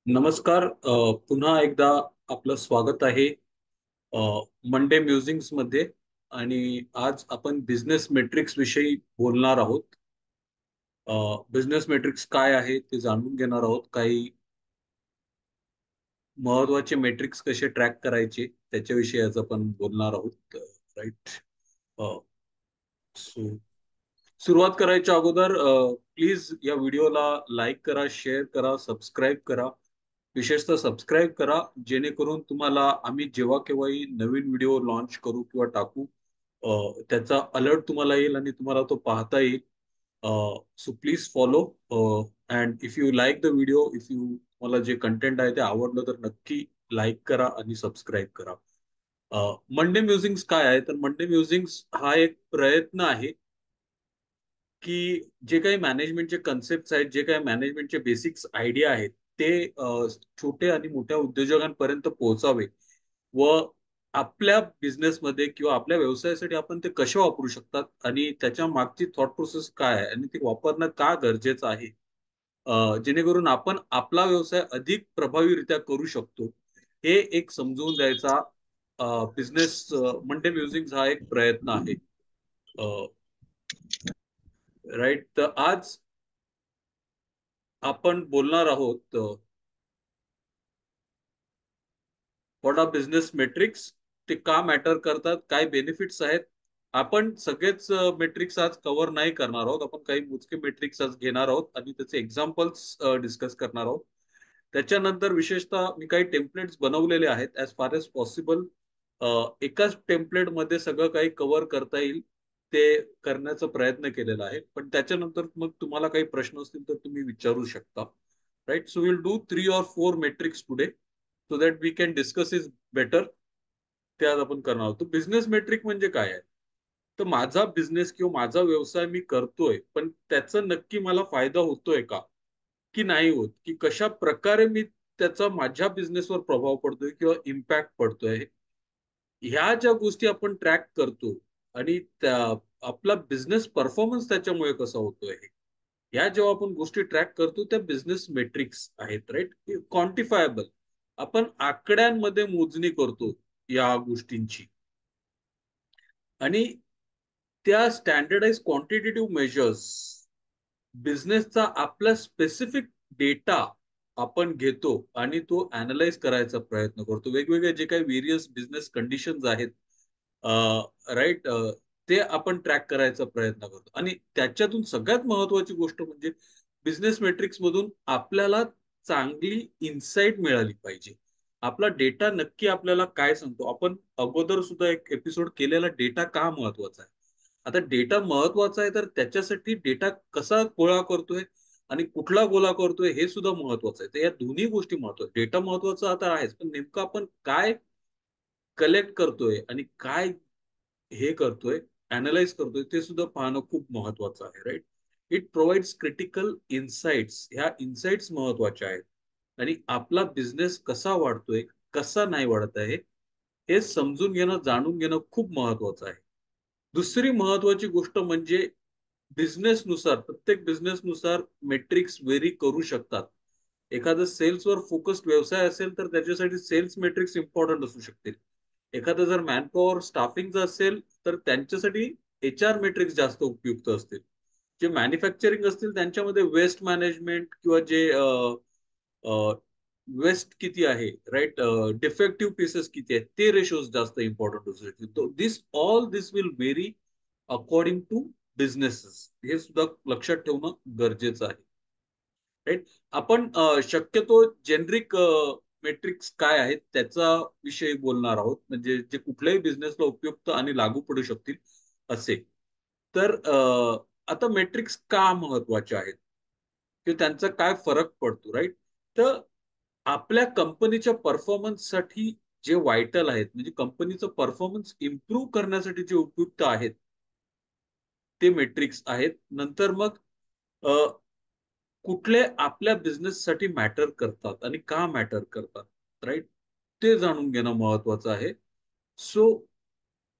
नमस्कार. पुन्हा एकदा आपलं स्वागत आहे मंडे म्युझिंग्स मध्ये. आणि आज आपण बिझनेस मेट्रिक्स विषयी बोलणार आहोत. बिझनेस मेट्रिक्स काय आहे ते जाणून घेणार आहोत. काही महत्वाचे मेट्रिक्स कसे ट्रॅक करायचे त्याच्याविषयी आज आपण बोलणार आहोत. राईट. सो सुरुवात करायच्या अगोदर प्लीज या व्हिडिओला लाईक करा, शेअर करा, सबस्क्राईब करा. विशेषतः सबस्क्राईब करा, जेणेकरून तुम्हाला आम्ही जेव्हा केव्हाही नवीन व्हिडिओ लॉन्च करू किंवा टाकू त्याचा अलर्ट तुम्हाला येईल आणि तुम्हाला तो पाहता येईल. So please follow. And if you like the video, if you मला जे कंटेंट आहे ते आवडलं तर नक्की लाईक करा आणि सबस्क्राईब करा. मंडे म्युझिंग्स काय आहे तर मंडे म्युझिंग्स हा एक प्रयत्न आहे की जे काही मॅनेजमेंटचे कन्सेप्ट आहेत, जे काही मॅनेजमेंटचे बेसिक्स आयडिया आहेत ते छोटे आणि मोठ्या उद्योजकांपर्यंत पोहोचावे व आपल्या बिझनेसमध्ये किंवा आपल्या व्यवसायासाठी आपण ते कसे वापरू शकतात आणि त्याच्या मागची थॉट प्रोसेस काय आहे आणि ते वापरणं का गरजेचं आहे, जेणेकरून आपण आपला व्यवसाय अधिक प्रभावीरित्या करू शकतो, हे एक समजून द्यायचा बिझनेस मंडे म्युझिक हा एक प्रयत्न आहे. राईट. तर आज आपण बोलणार आहोत व्हॉट आर बिझनेस मेट्रिक्स, ते का मॅटर करतात, काय बेनिफिट्स आहेत. आपण सगळेच मेट्रिक्स आज कव्हर नाही करणार आहोत. आपण काही मोजके मेट्रिक्स आज घेणार आहोत आणि त्याचे एक्झाम्पल्स डिस्कस करणार आहोत. त्याच्यानंतर विशेषतः मी काही टेम्पलेट्स बनवलेले आहेत ॲज फार एज पॉसिबल. एकाच टेम्पलेटमध्ये सगळं काही कव्हर करता येईल ते करण्याचा प्रयत्न केलेला आहे. पण त्याच्यानंतर मग तुम्हाला काही प्रश्न असतील तर तुम्ही विचारू शकता. Right. So will do 3 or 4 metrics today so that we can discuss is better. ते आज आपण करणार आहोत. बिझनेस मेट्रिक म्हणजे काय आहे? तर माझा बिझनेस किंवा माझा व्यवसाय मी करतोय, पण त्याचा नक्की मला फायदा होतोय का, की नाही होत, की कशा प्रकारे मी त्याचा माझ्या बिझनेसवर प्रभाव पडतोय किंवा इम्पॅक्ट पडतोय, ह्या ज्या गोष्टी आपण ट्रॅक करतो आणि आपला बिझनेस परफॉर्मन्स त्याच्यामुळे कसा होतोय, या जेव्हा आपण गोष्टी ट्रॅक करतो त्या बिझनेस मेट्रिक्स आहेत. राईट. क्वांटिफायबल. आपण आकड्यांमध्ये मोजणी करतो या गोष्टींची. आणि त्या स्टँडर्डाइज क्वांटिटेटिव्ह मेजर्स बिझनेसचा आपला स्पेसिफिक डेटा आपण घेतो आणि तो अनालाइज करायचा प्रयत्न करतो. वेगवेगळे जे काही व्हेरियस बिझनेस कंडिशन्स आहेत, राईट, ते आपण ट्रॅक करायचा प्रयत्न करतो. आणि त्याच्यातून सगळ्यात महत्वाची गोष्ट म्हणजे बिझनेस मेट्रिक्स मधून आपल्याला चांगली इन्साइट मिळाली पाहिजे. आपला डेटा नक्की आपल्याला काय सांगतो. आपण अगोदर सुद्धा एक एपिसोड केलेला, डेटा का महत्वाचा आहे. आता डेटा महत्वाचा आहे तर त्याच्यासाठी डेटा कसा गोळा करतोय आणि कुठला गोळा करतोय हे सुद्धा महत्वाचं आहे. तर या दोन्ही गोष्टी महत्वाच्या. डेटा महत्वाचा आता आहेच, पण नेमकं आपण काय कलेक्ट करतोय आणि काय हे करतोय, अनालाइज करतोय, ते सुद्धा पाहणं खूप महत्वाचं आहे. Right. It provides critical insights. ह्या इन्साइट्स महत्वाच्या आहेत आणि आपला बिझनेस कसा वाढतोय, कसा नाही वाढत आहे, हे समजून घेणं, जाणून घेणं खूप महत्वाचं आहे. दुसरी महत्वाची गोष्ट म्हणजे बिझनेसनुसार, प्रत्येक बिझनेसनुसार मेट्रिक्स व्हेरी करू शकतात. एखादा सेल्सवर फोकस्ड व्यवसाय असेल तर त्याच्यासाठी सेल्स मेट्रिक्स इम्पॉर्टंट असू शकतील. एखादा जर मॅनपॉवर स्टाफिंगचा असेल तर त्यांच्यासाठी HR मेट्रिक्स जास्त उपयुक्त असतील. जे मॅन्युफॅक्चरिंग असतील त्यांच्यामध्ये वेस्ट मॅनेजमेंट किंवा जे वेस्ट किती आहे, राईट, डिफेक्टिव्ह पीसेस किती आहेत, ते रेशोज जास्त इम्पॉर्टंट असू शकतील. This will vary according to businesses. हे सुद्धा लक्षात ठेवणं गरजेचं आहे. राईट. आपण शक्यतो जेनरिक मेट्रिक्स काय आहेत त्याचा विषयी बोलणार आहोत, म्हणजे जे कुठल्याही बिझनेसला उपयुक्त आणि लागू पडू शकतील असे. तर आता मेट्रिक्स का महत्वाचे आहेत किंवा त्यांचा काय फरक पडतो. राईट. तर आपल्या कंपनीच्या परफॉर्मन्ससाठी जे वायटल आहेत, म्हणजे कंपनीचं परफॉर्मन्स इम्प्रूव्ह करण्यासाठी जे उपयुक्त आहेत ते मेट्रिक्स आहेत. नंतर मग कुठले आपल्या बिझनेससाठी मॅटर करतात आणि का मॅटर करतात, राईट, ते जाणून घेणं महत्वाचं आहे. So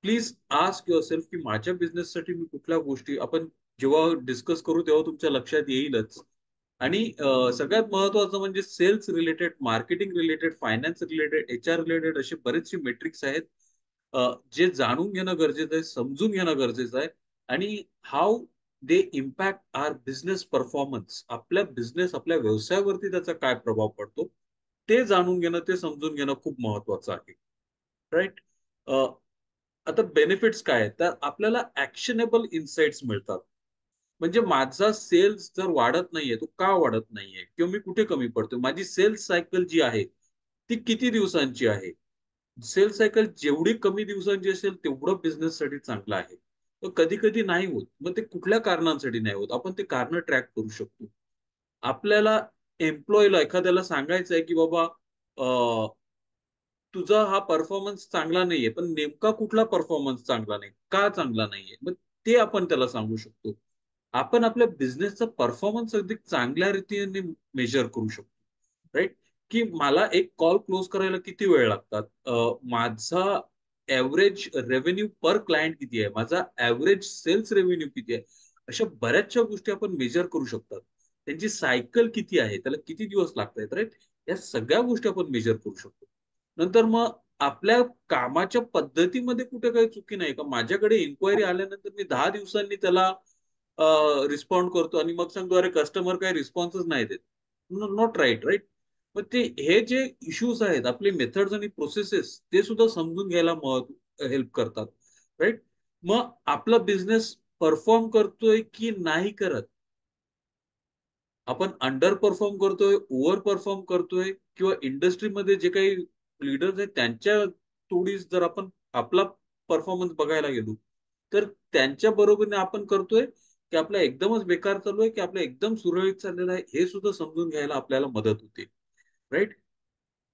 please ask your self की माझ्या बिझनेससाठी मी कुठल्या गोष्टी, आपण जेव्हा डिस्कस करू तेव्हा तुमच्या लक्षात येईलच. आणि सगळ्यात महत्वाचं म्हणजे sales related, marketing related, finance related, HR related असे बरेचसे मेट्रिक्स आहेत जे जाणून घेणं गरजेचं आहे, समजून घेणं गरजेचं आहे. आणि how they impact are business performance, आपल्या बिझनेस, आपल्या व्यवसायावरती त्याचा काय प्रभाव पडतो ते जाणून घेणं, ते समजून घेणं खूप महत्वाचं आहे. राईट. आता बेनिफिट्स काय आहेत, तर आपल्याला ऍक्शनेबल इन्साइट्स मिळतात. म्हणजे माझा सेल्स जर वाढत नाहीये, तो का वाढत नाहीये किंवा मी कुठे कमी पडतोय, माझी सेल्स सायकल जी आहे ती किती दिवसांची आहे. सेल्स सायकल जेवढी कमी दिवसांची असेल तेवढं बिझनेससाठी चांगलं आहे. तर कधी कधी नाही होत, मग ते कुठल्या कारणांसाठी नाही होत, आपण ते कारण ट्रॅक करू शकतो. आपल्याला एम्प्लॉयला, एखाद्याला सांगायचं आहे की बाबा तुझा हा परफॉर्मन्स चांगला नाहीये, पण नेमका कुठला परफॉर्मन्स चांगला नाही, का चांगला नाहीये, मग ते आपण त्याला सांगू शकतो. आपण आपल्या बिझनेसचा परफॉर्मन्स अगदी चांगल्या रीतीने मेजर करू शकतो. राईट. की मला एक कॉल क्लोज करायला किती वेळ लागतात, माझा ऍव्हरेज रेव्हेन्यू पर क्लायंट किती आहे, माझा ऍव्हरेज सेल्स रेव्हेन्यू किती आहे, अशा बऱ्याचशा गोष्टी आपण मेजर करू शकतात. त्यांची सायकल किती आहे, त्याला किती दिवस लागतात, राईट. या सगळ्या गोष्टी आपण मेजर करू शकतो. नंतर मग आपल्या कामाच्या पद्धतीमध्ये कुठे काही चुकी नाही का, माझ्याकडे इन्क्वायरी आल्यानंतर मी 10 दिवसांनी त्याला रिस्पॉन्ड करतो आणि मग सांगतो अरे कस्टमर काही रिस्पॉन्सच नाही देत. Not right, right. मग ते हे जे इश्यूज आहेत, आपले मेथड्स आणि प्रोसेसेस, ते सुद्धा समजून घ्यायला हेल्प करतात. राईट. मग आपला बिझनेस परफॉर्म करतोय की नाही करत, आपण अंडर परफॉर्म करतोय, ओव्हर परफॉर्म करतोय, किंवा इंडस्ट्रीमध्ये जे काही लीडर्स आहेत त्यांच्या तोडीस जर आपण आपला परफॉर्मन्स बघायला गेलो, तर त्यांच्या बरोबरीने आपण करतोय की आपला एकदमच बेकार चालू आहे, की आपलं एकदम सुरळीत चाललेलं आहे, हे सुद्धा समजून घ्यायला आपल्याला मदत होते. राईट.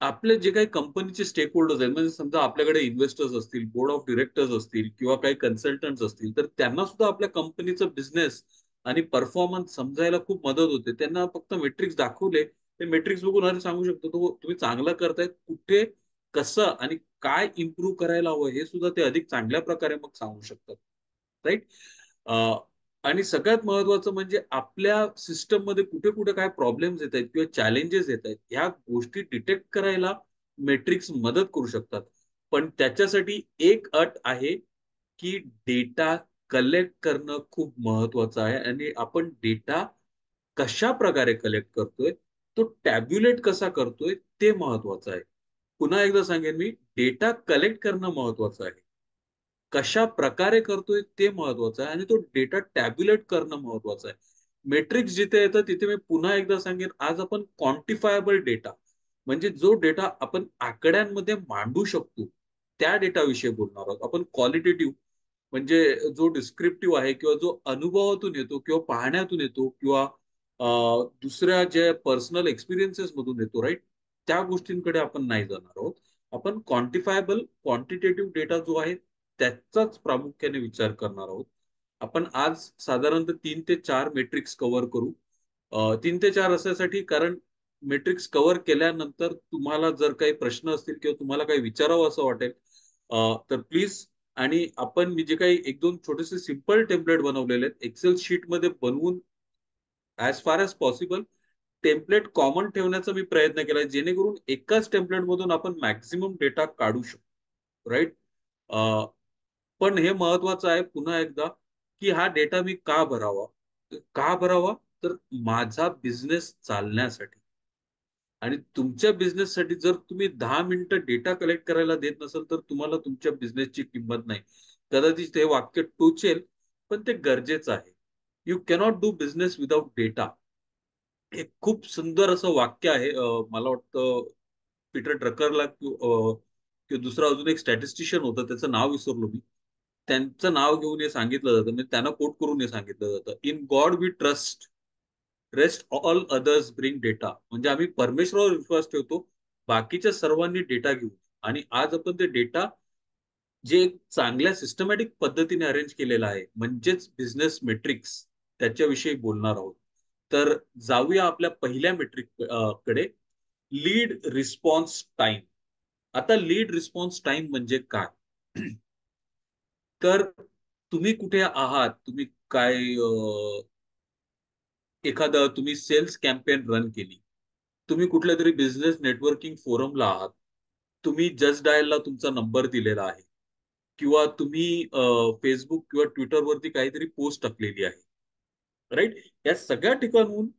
आपले जे काही कंपनीचे स्टेक होल्डर्स आहेत, म्हणजे समजा आपल्याकडे इन्व्हेस्टर्स असतील, बोर्ड ऑफ डिरेक्टर्स असतील, किंवा काही कन्सल्टंट्स असतील, तर त्यांना सुद्धा आपल्या कंपनीचं बिझनेस आणि परफॉर्मन्स समजायला खूप मदत होते. त्यांना फक्त मेट्रिक्स दाखवले, ते मेट्रिक्स बघून अरे सांगू शकतो तो तुम्ही चांगलं करताय, कुठे, कसं आणि काय इम्प्रूव्ह करायला हवं हे सुद्धा ते अधिक चांगल्या प्रकारे मग सांगू शकतात. राईट. आणि सगळ्यात महत्वाचं म्हणजे आपल्या सिस्टम मध्ये कुठे कुठे काय प्रॉब्लेम्स येत आहेत किंवा चॅलेंजेस येत आहेत, ह्या गोष्टी डिटेक्ट करायला मेट्रिक्स मदत करू शकतात. पण त्याच्यासाठी एक अट आहे की डेटा कलेक्ट करणं खूप महत्वाचं आहे, आणि आपण डेटा कशा प्रकारे कलेक्ट करतोय, तो टॅब्युलेट कसा करतोय, ते महत्वाचं आहे. पुन्हा एकदा सांगेन मी, डेटा कलेक्ट करणं महत्वाचं आहे, कशा प्रकारे करतोय ते महत्वाचं आहे, आणि तो डेटा टॅब्युलेट करणं महत्वाचं आहे. मेट्रिक्स जिथे येतं तिथे मी पुन्हा एकदा सांगेन, आज आपण क्वांटिफायबल डेटा, म्हणजे जो डेटा आपण आकड्यांमध्ये मांडू शकतो, त्या डेटाविषयी बोलणार आहोत. आपण क्वालिटेटिव्ह, म्हणजे जो डिस्क्रिप्टिव्ह आहे किंवा जो अनुभवातून येतो किंवा पाहण्यातून येतो किंवा दुसऱ्या ज्या पर्सनल एक्सपिरियन्सेस मधून येतो, राईट, त्या गोष्टींकडे आपण नाही जाणार आहोत. आपण क्वांटिफायबल, क्वांटिटेटिव्ह डेटा जो आहे त्याचाच प्रामुख्याने विचार करणार आहोत. आपण आज साधारणतः 3 ते 4 मेट्रिक्स कव्हर करू. 3 ते 4 असासाठी कारण मेट्रिक्स कव्हर केल्यानंतर तुम्हाला जर काही प्रश्न असतील किंवा तुम्हाला काही विचारावं असं वाटेल, तर प्लीज. आणि आपण मी जे काही 1-2 छोटेसे सिंपल टेम्पलेट बनवलेले आहेत एक्सेल शीट मध्ये बनवून, as far as possible template common ठेवण्याचा मी प्रयत्न केला, जेणेकरून एकाच टेम्पलेट मधून आपण मॅक्सिमम डेटा काढू शकतो. राईट. पण हे महत्वाचं आहे पुन्हा एकदा, की हा डेटा मी का भरावा, का भरावा, तर माझा बिझनेस चालण्यासाठी. आणि तुमच्या बिझनेससाठी जर तुम्ही 10 मिनिटं डेटा कलेक्ट करायला देत नसाल, तर तुम्हाला तुमच्या बिझनेसची किंमत नाही. कदाचित ते वाक्य टोचेल, पण ते गरजेचं आहे. You cannot do business without data. एक खूप सुंदर असं वाक्य आहे, मला वाटतं पीटर ड्रकरला किंवा दुसरा अजून एक स्टॅटिस्टिशियन होतं, त्याचं नाव विसरलो मी. त्यांचं नाव घेऊन हे सांगितलं जातं, म्हणजे त्यांना कोट करून हे सांगितलं जातं, in God we trust, rest all others bring data. म्हणजे आम्ही परमेश्वरावर विश्वास ठेवतो, बाकीच्या सर्वांनी डेटा घेऊ. आणि आज आपण ते डेटा जे एक चांगल्या सिस्टमॅटिक पद्धतीने अरेंज केलेलं आहे, म्हणजेच बिझनेस मेट्रिक्स, त्याच्याविषयी बोलणार आहोत. तर जाऊया आपल्या पहिल्या मेट्रिक कडे, लीड रिस्पॉन्स टाइम. आता लीड रिस्पॉन्स टाइम म्हणजे काय? तर तुम्ही कुठे आहात, तुम्ही काय एखादा तुम्ही सेल्स कॅम्पेन रन केली, तुम्ही कुठल्या तरी बिझनेस नेटवर्किंग फोरमला आहात, तुम्ही जस्ट डायलला तुमचा नंबर दिलेला आहे किंवा तुम्ही फेसबुक किंवा ट्विटरवरती काहीतरी पोस्ट टाकलेली आहे, राईट? या सगळ्या ठिकाणून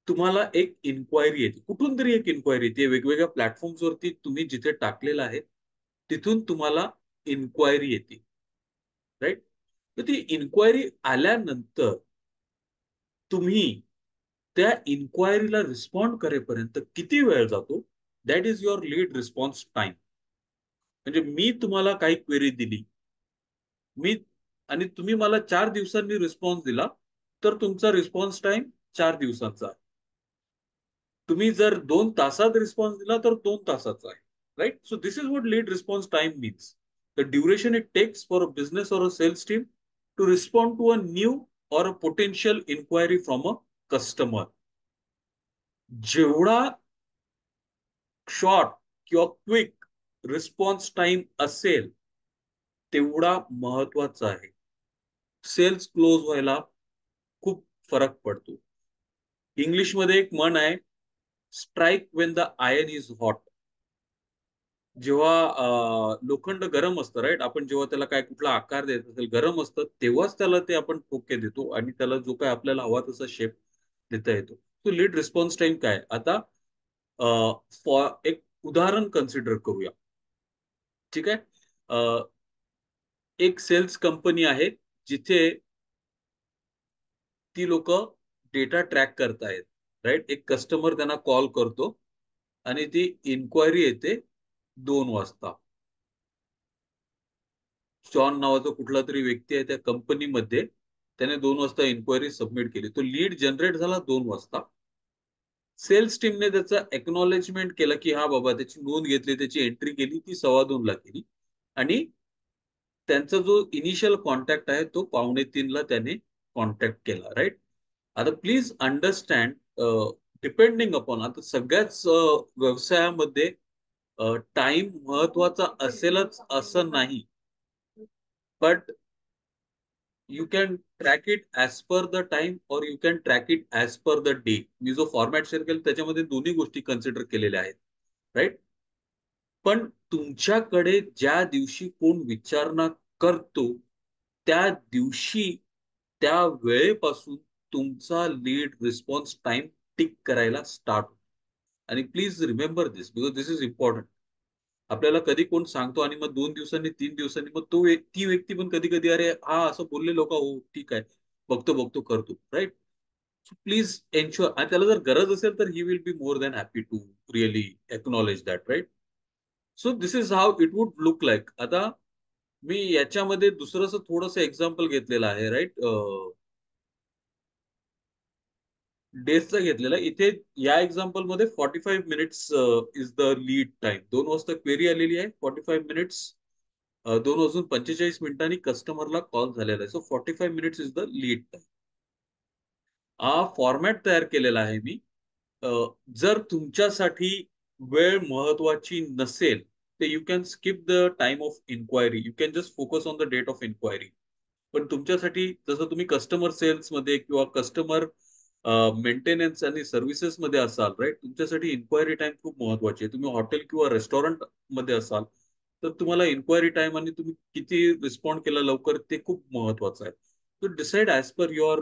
तुम्हाला एक इन्क्वायरी येते, कुठून तरी एक इन्क्वायरी येते. वेगवेगळ्या प्लॅटफॉर्म्स वरती तुम्ही जिथे टाकलेलं आहे तिथून तुम्हाला इन्क्वायरी येते, राईट? तर ती इन्क्वायरी आल्यानंतर तुम्ही त्या इन्क्वायरीला रिस्पॉन्ड करेपर्यंत किती वेळ जातो, that is your lead response time. म्हणजे मी तुम्हाला काही क्वेरी दिली, मी आणि तुम्ही मला 4 दिवसांनी रिस्पॉन्स दिला, तर तुमचा रिस्पॉन्स टाइम 4 दिवसांचा आहे. तुम्ही जर 2 तासात रिस्पॉन्स दिला तर 2 तासाचा आहे, right? So this is what lead response time means. The duration it takes for a business or a sales team to respond to a new or a potential inquiry from a customer. जेवढा short किंवा quick response time असेल तेवढा महत्वाचा आहे. Cells close व्हायला खूप फरक पडतो. इंग्लिशमध्ये एक म्हण आहे, strike Wien the iron is hot. जेव्हा लोखंड गरम असतं, राईट, आपण जेव्हा त्याला काय कुठला आकार देत असेल, गरम असतं, तेव्हाच त्याला ते आपण ठोके देतो आणि त्याला जो काय आपल्याला हवा तसा शेप देता येतो. तो लीड रिस्पॉन्स टाइम काय आता, फॉर एक उदाहरण कन्सिडर करूया. ठीक आहे. एक सेल्स कंपनी आहे जिथे ती लोक डेटा ट्रॅक करतायत, राईट? एक कस्टमर त्यांना कॉल करतो आणि ती इन्क्वायरी येते 2 वाजता. जॉन नावाचा कुठला तरी व्यक्ती आहे त्या कंपनीमध्ये, त्याने 2 वाजता इन्क्वायरी सबमिट केली. तो लीड जनरेट झाला 2 वाजता. सेल्स टीमने त्याचा एक्नॉलेजमेंट केलं की हा बाबा, त्याची नोंद घेतली, त्याची एंट्री केली, ती 2:15 केली. आणि त्यांचा जो इनिशियल कॉन्टॅक्ट आहे तो 2:45 त्याने कॉन्टॅक्ट केला, राईट? आता प्लीज अंडरस्टँड, डिपेंडिंग अपॉन, आता सगळ्याच व्यवसायामध्ये टाइम महत्वाचा असेलच असं नाही, but you can track it as per the time or you can track it as per the day. मी जो फॉर्मॅट शेअर केला त्याच्यामध्ये दोन्ही गोष्टी कन्सिडर केलेल्या आहेत, राईट? पण तुमच्याकडे ज्या दिवशी कोण विचारणा करतो त्या दिवशी, त्या वेळेपासून तुमचा लीड रिस्पॉन्स टाइम टिक करायला स्टार्ट होतो. आणि please remember this, because this is important. आपल्याला कधी कोण सांगतो आणि मग 2 दिवसांनी, 3 दिवसांनी मग ती व्यक्ती पण कधी कधी, अरे हा असं बोलले लोक, हो ठीक आहे, बघतो बघतो करतो, राईट? सो प्लीज एन्श्युअर, आणि त्याला जर गरज असेल तर he will be more than happy to really acknowledge that, right? So this is how it would look like. आता मी याच्यामध्ये दुसरंच थोडंसं एक्झाम्पल घेतलेलं आहे, राईट? डेजचा घेतलेला इथे. या एक्झाम्पल मध्ये 45 minutes is the lead time. 2 वाजता क्वेरी आलेली आहे, 45 मिनिट्स, 2 वाजून 45 मिनिटांनी कस्टमरला कॉल झालेला आहे. So 45 minutes is the lead time. हा फॉर्मॅट तयार केलेला आहे मी. अ, जर तुमच्यासाठी वेळ महत्वाची नसेल तर you can skip the time of inquiry, you can just focus on the date of inquiry. पण तुमच्यासाठी, जसं तुम्ही कस्टमर सेल्स मध्ये किंवा कस्टमर मेंटेनन्स आणि सर्व्हिसेस मध्ये असाल, राईट, तुमच्यासाठी इन्क्वायरी टाइम खूप महत्वाची आहे. तुम्ही हॉटेल किंवा रेस्टॉरंट मध्ये असाल तर तुम्हाला इन्क्वायरी टाइम आणि तुम्ही किती रिस्पॉन्ड केला लवकर ते खूप महत्वाचं आहे. तो decide as per your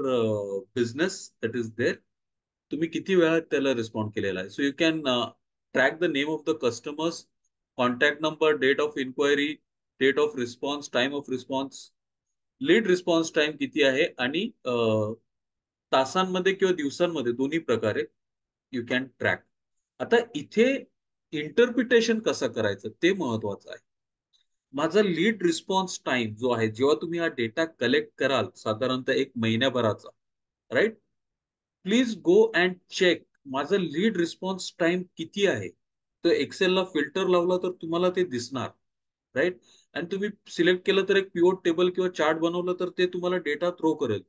business that is there, तुम्ही किती वेळात त्याला रिस्पॉन्ड केलेला आहे. So you can track the name of the customers, contact number, date of inquiry, date of response, time of response, lead response time किती आहे, आणि तासांमध्ये किंवा दिवसांमध्ये दोन्ही प्रकारे यू कॅन ट्रॅक. आता इथे इंटरप्रिटेशन कसं करायचं ते महत्वाचं आहे. माझा लीड रिस्पॉन्स टाइम जो आहे, जेव्हा तुम्ही हा डेटा कलेक्ट कराल साधारणतः 1 महिन्याभराचा, right, please go and check माझा लीड रिस्पॉन्स टाइम किती आहे. तो एक्सेलला फिल्टर लावला तर तुम्हाला ते दिसणार, राईट? आणि तुम्ही सिलेक्ट केलं तर एक पिवट टेबल किंवा चार्ट बनवलं तर ते तुम्हाला डेटा थ्रो करेल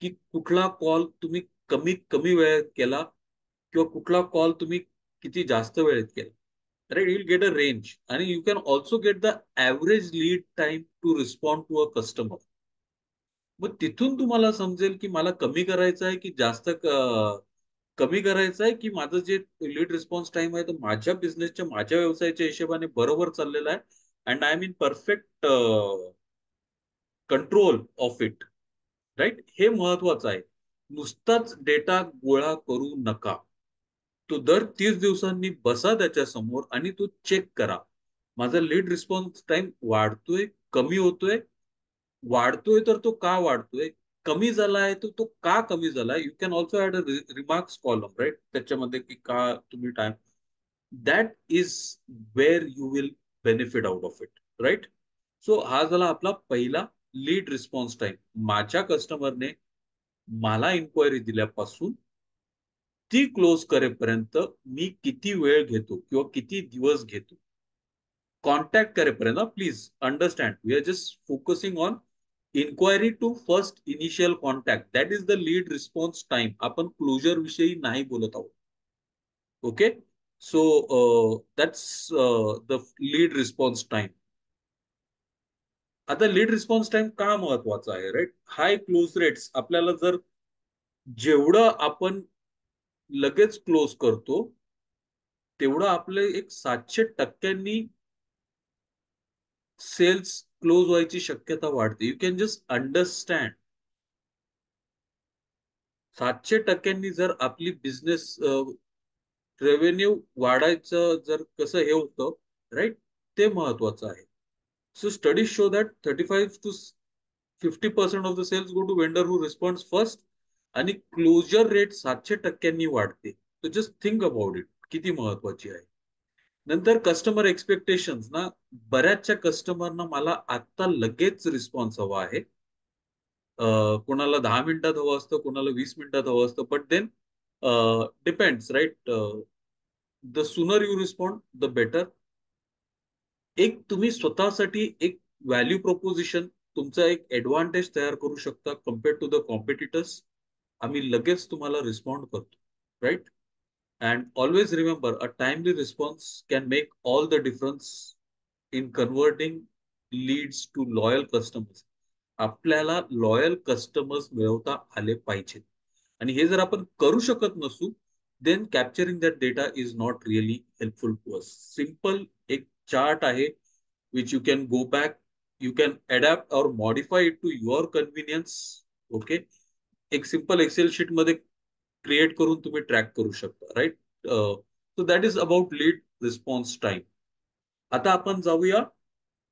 की कुठला कॉल तुम्ही कमीत कमी वेळेत केला किंवा कुठला कॉल तुम्ही किती जास्त वेळेत केला, right? You get a range आणि you can also get the average lead time to respond to a customer. मग तिथून तुम्हाला समजेल की मला कमी करायचं आहे की जास्त कमी करायचं आहे, की माझं जे लीड रिस्पॉन्स टाइम आहे तो माझ्या बिझनेसच्या माझ्या व्यवसायाच्या हिशोबाने बरोबर चाललेला आहे and I am in perfect control of it. Right, हे महत्वाचं आहे. नुसताच डेटा गोळा करू नका. तो दर 30 दिवसांनी बसा त्याच्या समोर आणि तो चेक करा. माझा लीड रिस्पॉन्स टाइम वाढतोय, कमी होतोय. वाढतोय तर तो का वाढतोय, कमी झाला आहे तर तो का कमी झालाय. You can also add a remarks column, right, त्याच्यामध्ये की का तुम्ही time, that is where you will benefit out of it. Right. So हा झाला आपला पहिला लीड रिस्पॉन्स टाइम. माझ्या कस्टमरने मला इन्क्वायरी दिल्यापासून ती क्लोज करेपर्यंत मी किती वेळ घेतो किंवा किती दिवस घेतो. कॉन्टॅक्ट करेपर्यंत, please understand, we are just focusing on inquiry to first initial contact, that is the lead response time. आपण क्लोजर विषयी नाही बोलत आहोत. Okay. So that's the lead response time. आता लीड रिस्पॉन्स टाइम का महत्वाचा आहे, राईट. हाय क्लोज रेट्स आपल्याला जर, जेवढं आपण लगेच क्लोज करतो तेवढं आपले एक 700% सेल्स क्लोज व्हायची शक्यता वाढते. You can just understand. 700% जर आपली बिझनेस रेव्हेन्यू वाढायचं जर कसं हे होतं, राईट, ते महत्वाचं आहे. So studies show that 35 to 50% of the sales go to vendor who respond first, आणि क्लोजर रेट 700% वाढते. तो जस्ट थिंक अबाउट इट, किती महत्वाची आहे. नंतर कस्टमर एक्सपेक्टेशन्स ना, बऱ्याचशा कस्टमरना मला आता लगेच रिस्पॉन्स हवा आहे. कोणाला 10 मिनिटात हवं असतं, कोणाला 20 मिनिटात हवं असतं, but then depends, right. The sooner you respond the better. एक तुम्ही स्वतःसाठी एक व्हॅल्यू प्रोपोजिशन, तुमचा एक ऍडव्हान्टेज तयार करू शकता कम्पेअर्ड टू द कॉम्पिटिटर्स. आम्ही लगेच तुम्हाला रिस्पॉन्ड करतो, right. And always remember, a timely response can make all the difference in converting leads to loyal customers. आपल्याला लॉयल कस्टमर्स मिळवता आले पाहिजेत. आणि हे जर आपण करू शकत नसू, then capturing that data is not really helpful to us. Simple एक चार्ट आहे, which you can go back, you can adapt or modify it to your convenience. Okay. एक सिम्पल एक्सेल शीट मध्ये क्रिएट करून तुम्ही track करू शकता, right. So that is about lead response time. आता आपण जाऊया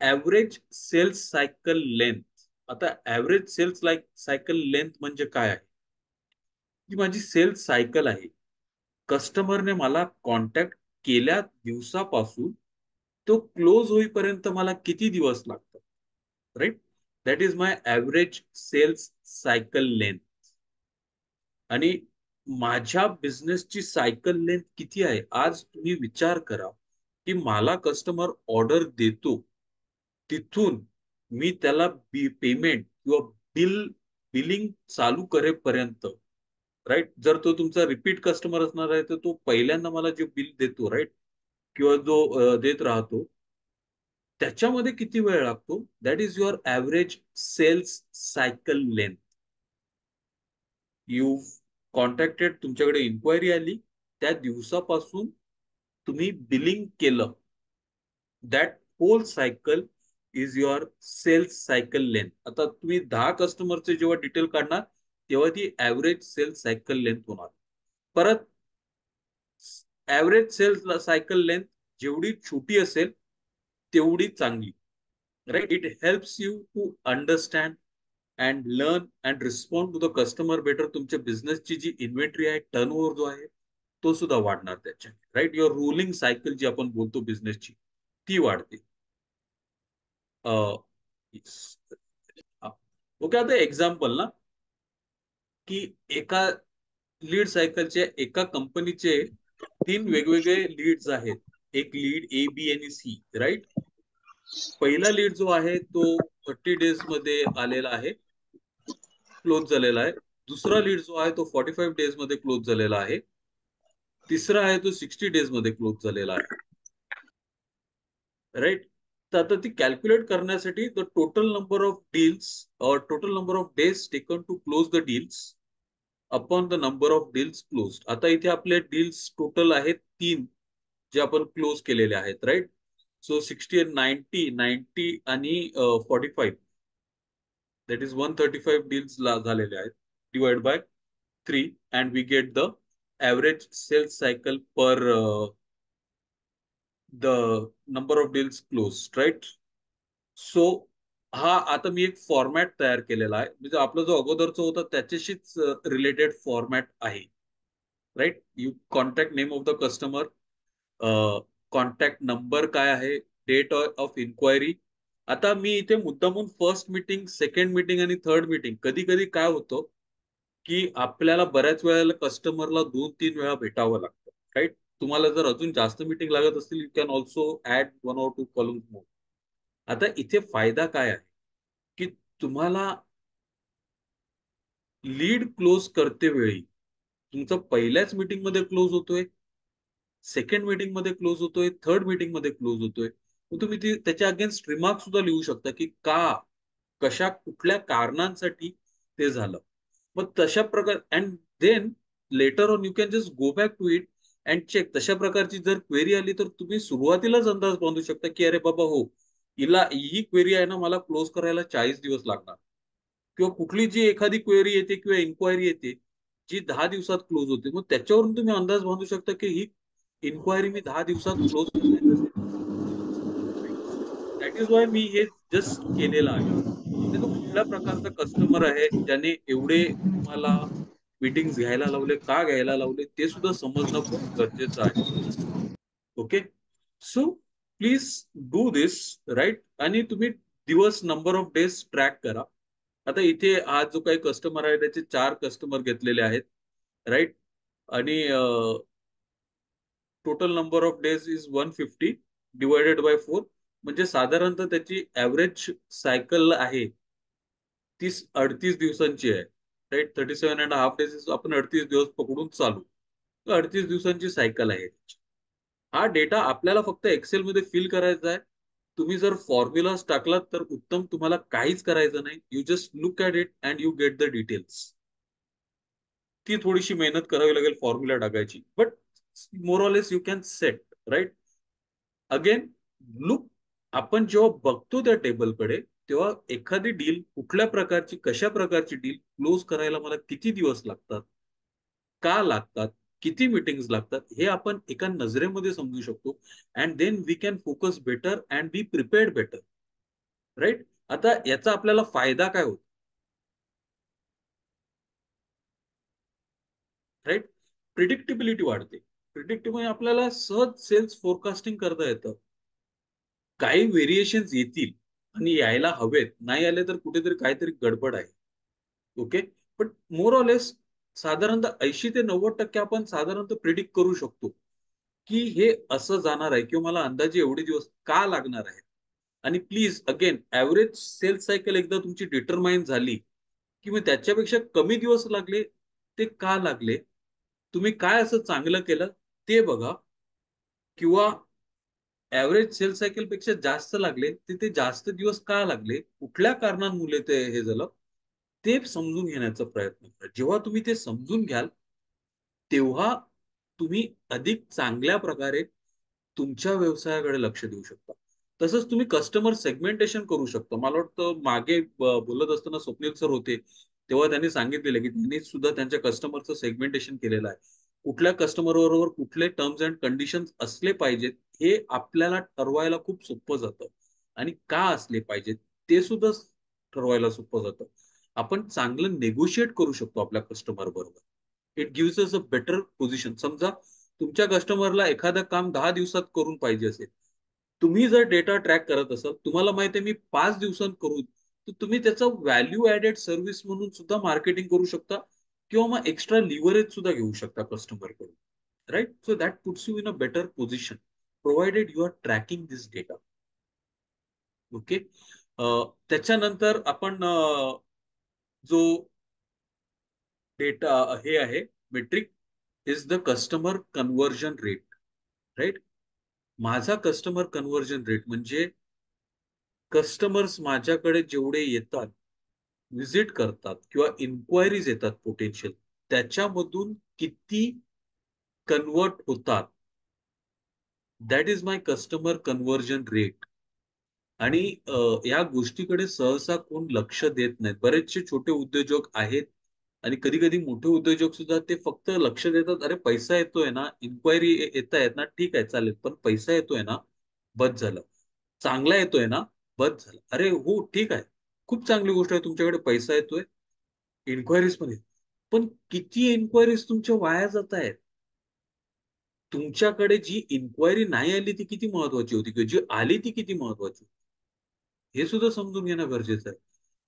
ऍव्हरेज सेल्स सायकल लेंथ. आता ऍव्हरेज सेल्स सायकल लेंथ म्हणजे काय आहे. ही माझी सेल्स सायकल आहे. कस्टमरने मला कॉन्टॅक्ट केल्या दिवसापासून तो क्लोज होईपर्यंत मला किती दिवस लागतात, right. That is my average sales cycle length. आणि माझ्या बिझनेसची सायकल लेंथ किती आहे, आज तुम्ही विचार करा. की मला कस्टमर ऑर्डर देतो, तिथून मी त्याला पेमेंट किंवा बिलिंग चालू करेपर्यंत, राईट. जर तो तुमचा रिपीट कस्टमर असणार आहे तर तो पहिल्यांदा मला जे बिल देतो, राईट, किंवा जो देत राहतो, त्याच्यामध्ये किती वेळ लागतो, that is your average sales cycle length. You contacted, तुमच्याकडे इन्क्वायरी आली, त्या दिवसापासून तुम्ही बिलिंग केलं, that whole cycle is your sales cycle length. आता तुम्ही 10 कस्टमरचे जेव्हा डिटेल काढणार, तेव्हा ती ऍव्हरेज सेल्स सायकल लेंथ होणार. परत ऍव्हरेज सेल्स सायकल लेंथ जेवढी छोटी असेल तेवढी चांगली, right. It helps you to understand and learn and respond to the customer better. तुमच्या बिझनेसची जी इन्व्हेंटरी आहे, टर्नओव्हर जो आहे, तो सुद्धा वाढणार त्याच्या, राईट. युअर रोलिंग सायकल जी आपण बोलतो बिझनेसची, ती वाढते. ओके. आता एक्झाम्पल ना, की एका लीड सायकलचे, एका कंपनीचे 3 वेगवेगळे लीड्स आहेत. एक लीड ए, बी आणि सी, राईट. पहिला लीड जो आहे तो 30 डेज मध्ये आलेला आहे, क्लोज झालेला आहे. दुसरा लीड जो आहे तो 45 डेज मध्ये क्लोज झालेला आहे. तिसरा आहे तो 60 डेज मध्ये क्लोज झालेला आहे, राईट. तर आता ती कॅल्क्युलेट करण्यासाठी the total number of deals total number of days taken to close the deals upon the number of deals close. आता इथे आपले डील्स टोटल आहेत 3 जे आपण क्लोज केलेले आहेत, राईट. सो 60 and 90, 90 आणि 45, दॅट इज 135 डील्स झालेले आहेत, divide by 3 and we get the average sales cycle per the number of deals close, right. So हा आता मी एक फॉर्मॅट तयार केलेला आहे, म्हणजे आपला जो अगोदरचा होता त्याच्याशीच रिलेटेड फॉर्मॅट आहे, right. You contact name of the customer, contact number काय आहे, डेट ऑफ इन्क्वायरी. आता मी इथे मुद्दामून फर्स्ट मीटिंग, सेकंड मीटिंग आणि थर्ड मीटिंग, कधी कधी काय होतं की आपल्याला बऱ्याच वेळेला कस्टमरला 2-3 वेळा भेटावं लागतं, राईट. तुम्हाला जर अजून जास्त मीटिंग लागत असतील, you can also add 1 or 2 columns more. आता इथे फायदा काय आहे की तुम्हाला लीड क्लोज करते वेळी तुमचा पहिल्याच मीटिंग मध्ये क्लोज होतोय, सेकंड मीटिंग मध्ये क्लोज होतोय, थर्ड मीटिंग मध्ये क्लोज होतोय. मग तुम्ही त्याच्या अगेन्स्ट रिमार्क सुद्धा लिहू शकता की का, कशा, कुठल्या कारणांसाठी ते झालं. मग तशा प्रकार and then later on you can just go back to it and check. तशा प्रकारची जर क्वेरी आली तर तुम्ही सुरुवातीलाच अंदाज बांधू शकता की अरे बाबा हो, हिला ही क्वेरी आहे ना, मला क्लोज करायला 40 दिवस लागणार. किंवा कुठली जी एखादी क्वेरी येते किंवा इन्क्वायरी येते जी 10 दिवसात क्लोज होते, मग त्याच्यावरून तुम्ही अंदाज बांधू शकता की ही इन्क्वायरी मी 10 दिवसात क्लोज करण्याचा दॅट इज वाय मी हे जस्ट केलेलं आहे. आणि तो कुठल्या प्रकारचा कस्टमर आहे ज्याने एवढे तुम्हाला मीटिंग्स घ्यायला लावले, का घ्यायला लावले, ते सुद्धा समजणं खूप गरजेचं आहे. Okay. So please do this, right. आणि तुम्ही दिवस, नंबर ऑफ डेज ट्रॅक करा. आता इथे हा जो काही कस्टमर आहे त्याचे 4 कस्टमर घेतलेले आहेत, राईट. आणि total number of days is 150 divided by 4, म्हणजे साधारणतः त्याची ऍव्हरेज सायकल आहे 38 दिवसांची आहे, राईट. 37.5 डेज आपण 38 दिवस पकडून चालू, तर 38 दिवसांची सायकल आहे. हा डेटा आपल्याला फक्त एक्सेल मध्ये फिल करायचा आहे. तुम्ही जर फॉर्म्युलाज टाकलात तर उत्तम, तुम्हाला काहीच करायचं नाही. You just look at it and you get the details. ती थोडीशी मेहनत करावी लागेल फॉर्म्युला टाकायची, but more less you can set, right. Again look, आपण जेव्हा बघतो त्या टेबलकडे तेव्हा एखादी डील कुठल्या प्रकारची, कशा प्रकारची डील क्लोज करायला मला किती दिवस लागतात, का लागतात, किती मीटिंग्स लागतात, हे आपण एका नजरेमध्ये समजू शकतो. And then we can focus better and be prepared better, right. आता याचा आपल्याला फायदा काय होतो, राईट. प्रिडिक्टिबिलिटी वाढते. प्रिडिक्टिबिलिटी आपल्याला सहज सेल्स फोरकास्टिंग करता येतं. काही व्हेरिएशन्स येतील आणि यायला हवेत, नाही आले तर कुठेतरी काहीतरी गडबड आहे. ओके. पण मोर ऑर लेस साधारणतः 80 ते 90% आपण साधारणतः प्रिडिक्ट करू शकतो की हे असं जाणार आहे किंवा मला अंदाजे एवढे दिवस का लागणार आहे. आणि please again, average sales cycle एकदा तुमची डिटरमाइन झाली की मग त्याच्यापेक्षा कमी दिवस लागले, ते का लागले, तुम्ही काय असं चांगलं केलं ते बघा. किंवा ऍव्हरेज सेल सायकल पेक्षा जास्त लागले, ते जास्त दिवस का लागले, कुठल्या कारणांमुळे ते हे झालं, ते समजून घेण्याचा प्रयत्न करा. जेव्हा तुम्ही ते समजून घ्याल तेव्हा तुम्ही अधिक चांगल्या प्रकारे तुमच्या व्यवसायाकडे लक्ष देऊ शकता. तसंच तुम्ही कस्टमर सेगमेंटेशन करू शकता. मला वाटतं मागे बोलत असताना स्वप्नील सर होते, तेव्हा त्यांनी सांगितलेलं की त्यांनी सुद्धा त्यांच्या कस्टमरचं सेगमेंटेशन केलेलं आहे. कुठल्या कस्टमर बरोबर कुठले टर्म्स अँड कंडिशन्स असले पाहिजेत हे आपल्याला ठरवायला खूप सोपं जातं. आणि का असले पाहिजेत ते सुद्धा ठरवायला सोपं जातं. आपण चांगलं नेगोशिएट करू शकतो आपल्या कस्टमर बरोबर. It gives us a better position. समजा तुमच्या कस्टमरला एखादं काम 10 दिवसात करून पाहिजे असेल, तुम्ही जर डेटा ट्रॅक करत असाल, तुम्हाला माहिती आहे मी 5 दिवसात करू, तर तुम्ही त्याचं व्हॅल्यू ऍडेड सर्व्हिस म्हणून सुद्धा मार्केटिंग करू शकता किंवा मग एक्स्ट्रा लिव्हरेज सुद्धा घेऊ शकता कस्टमरकडून, right. So that puts you in a better position provided you are tracking this data. Okay. त्याच्यानंतर आपण जो डेटा हे आहे metric is the customer conversion rate, right. माझा कस्टमर कन्व्हर्जन रेट म्हणजे कस्टमर्स माझ्याकडे जेवढे येतात, व्हिजिट करतात किंवा इन्क्वायरीज येतात पोटेन्शियल, त्याच्यामधून किती कन्वर्ट होतात, that is my customer conversion rate. आणि या गोष्टीकडे सहसा कोण लक्ष देत नाहीत. बरेचसे छोटे उद्योजक आहेत आणि कधी-कधी मोठे उद्योजक सुद्धा ते फक्त लक्ष देतात, "अरे पैसा येतोय ना, इन्क्वायरी येतायत ना, ठीक आहे चालेल. पण पैसा येतोय ना, बस झालं. चांगला येतोय ना, बस झालं." अरे हो, ठीक आहे. खूप चांगली गोष्ट आहे तुमच्याकडे पैसा येतोय, इन्क्वायरीज पण येतात. पण किती इन्क्वायरीज तुमच्या वाया जातायत? तुमच्याकडे जी इन्क्वायरी नाही आली ती किती महत्वाची होती किंवा जी आली ती किती महत्वाची? हे सुद्धा समजून घेणं गरजेचं आहे.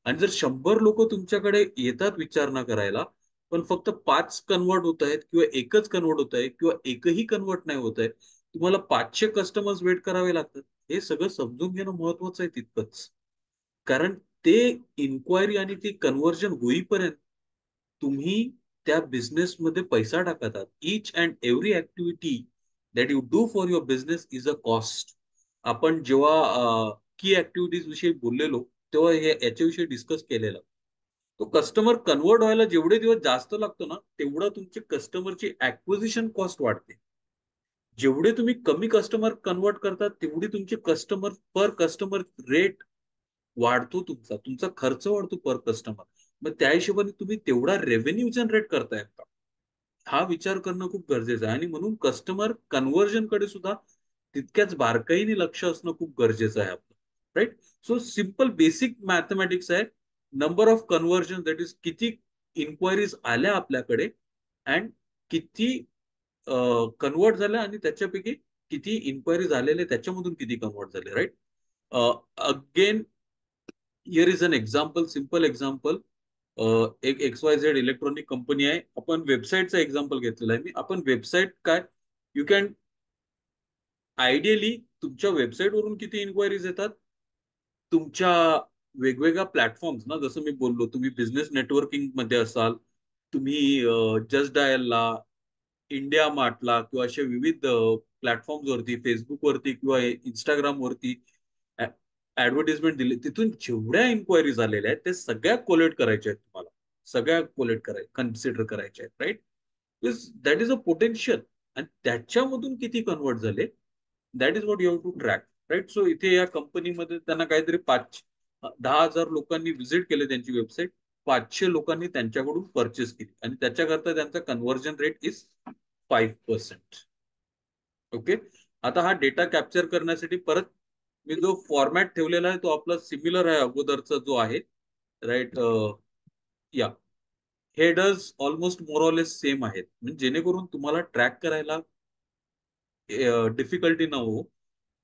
आणि जर 100 लोकं तुमच्याकडे येतात विचारणा करायला, पण फक्त 5 कन्व्हर्ट होत आहेत किंवा एकच कन्व्हर्ट होत आहे किंवा एकही कन्व्हर्ट नाही होत आहे. तुम्हाला 500 कस्टमर्स वेट करावे लागतात. हे सगळं समजून घेणं महत्वाचं आहे तितकंच. कारण ते इन्क्वायरी आणि ते कन्व्हर्जन होईपर्यंत तुम्ही त्या बिझनेसमध्ये पैसा टाकत आहात. Each and every activity that you do for your business is a cost. आपण जेव्हा की ॲक्टिव्हिटीज विषयी बोललेलो, तेव्हा याच्याविषयी डिस्कस केलेलं. तो कस्टमर कन्व्हर्ट व्हायला जेवढे दिवस जास्त लागतो ना, तेवढं तुमची कस्टमरची ॲक्विजिशन कॉस्ट वाढते. जेवढे तुम्ही कमी कस्टमर कन्व्हर्ट करता, तेवढी तुमची कस्टमर पर कस्टमर रेट वाढतो तुमचा. तुमचा खर्च वाढतो पर कस्टमर. मग त्या हिशोबाने तुम्ही तेवढा रेव्हेन्यू जनरेट करताय का? हा विचार करणं खूप गरजेचं आहे आणि म्हणून कस्टमर कन्व्हर्जनकडे सुद्धा तितक्याच बारकाईने लक्ष असणं खूप गरजेचं आहे आपलं. Right? So simple basic mathematics आहे. Number of conversion that is किती इन्क्वायरीज आल्या आपल्याकडे अँड किती कन्व्हर्ट झाल्या आणि त्याच्यापैकी किती इन्क्वायरी झालेले त्याच्यामधून किती कन्व्हर्ट झाले, right? Again here is an example, simple example. एक XYZ इलेक्ट्रॉनिक कंपनी आहे. आपण वेबसाईटचा एक्झाम्पल घेतलेला आहे मी. आपण वेबसाईट काय, यू कॅन आयडियली तुमच्या वेबसाईटवरून किती इन्क्वायरीज येतात, तुमच्या वेगवेगळ्या प्लॅटफॉर्म्स ना, जसं मी बोललो, तुम्ही बिझनेस नेटवर्किंग मध्ये असाल, तुम्ही जस्ट डायलला, इंडिया मार्टला किंवा अशा विविध प्लॅटफॉर्म्स वरती, फेसबुक वरती किंवा Instagram वरती ऍडव्हर्टिजमेंट दिली, तिथून जेवढ्या इन्क्वायरीज आलेल्या आहेत, ते सगळ्या कोलेक्ट करायच्या आहेत तुम्हाला. सगळ्या कोलेक्ट कन्सिडर करायच्या आहेत, right? That is a potential. आणि त्याच्यामधून किती कन्वर्ट झाले, that is what you have to track, right? So इथे या कंपनीमध्ये त्यांना काहीतरी 10,000 लोकांनी व्हिजिट केले त्यांची वेबसाईट, 500 लोकांनी त्यांच्याकडून परचेस केली आणि त्याच्याकरता त्यांचा कन्व्हर्जन रेट इज 5%. ओके. आता हा डेटा कॅप्चर करण्यासाठी परत मी जो फॉर्मॅट ठेवलेला आहे तो आपला सिमिलर आहे अगोदरचा जो आहे, राईट? या headers almost more or less same आहेत, म्हणजे जेणेकरून तुम्हाला ट्रॅक करायला डिफिकल्टी न हो,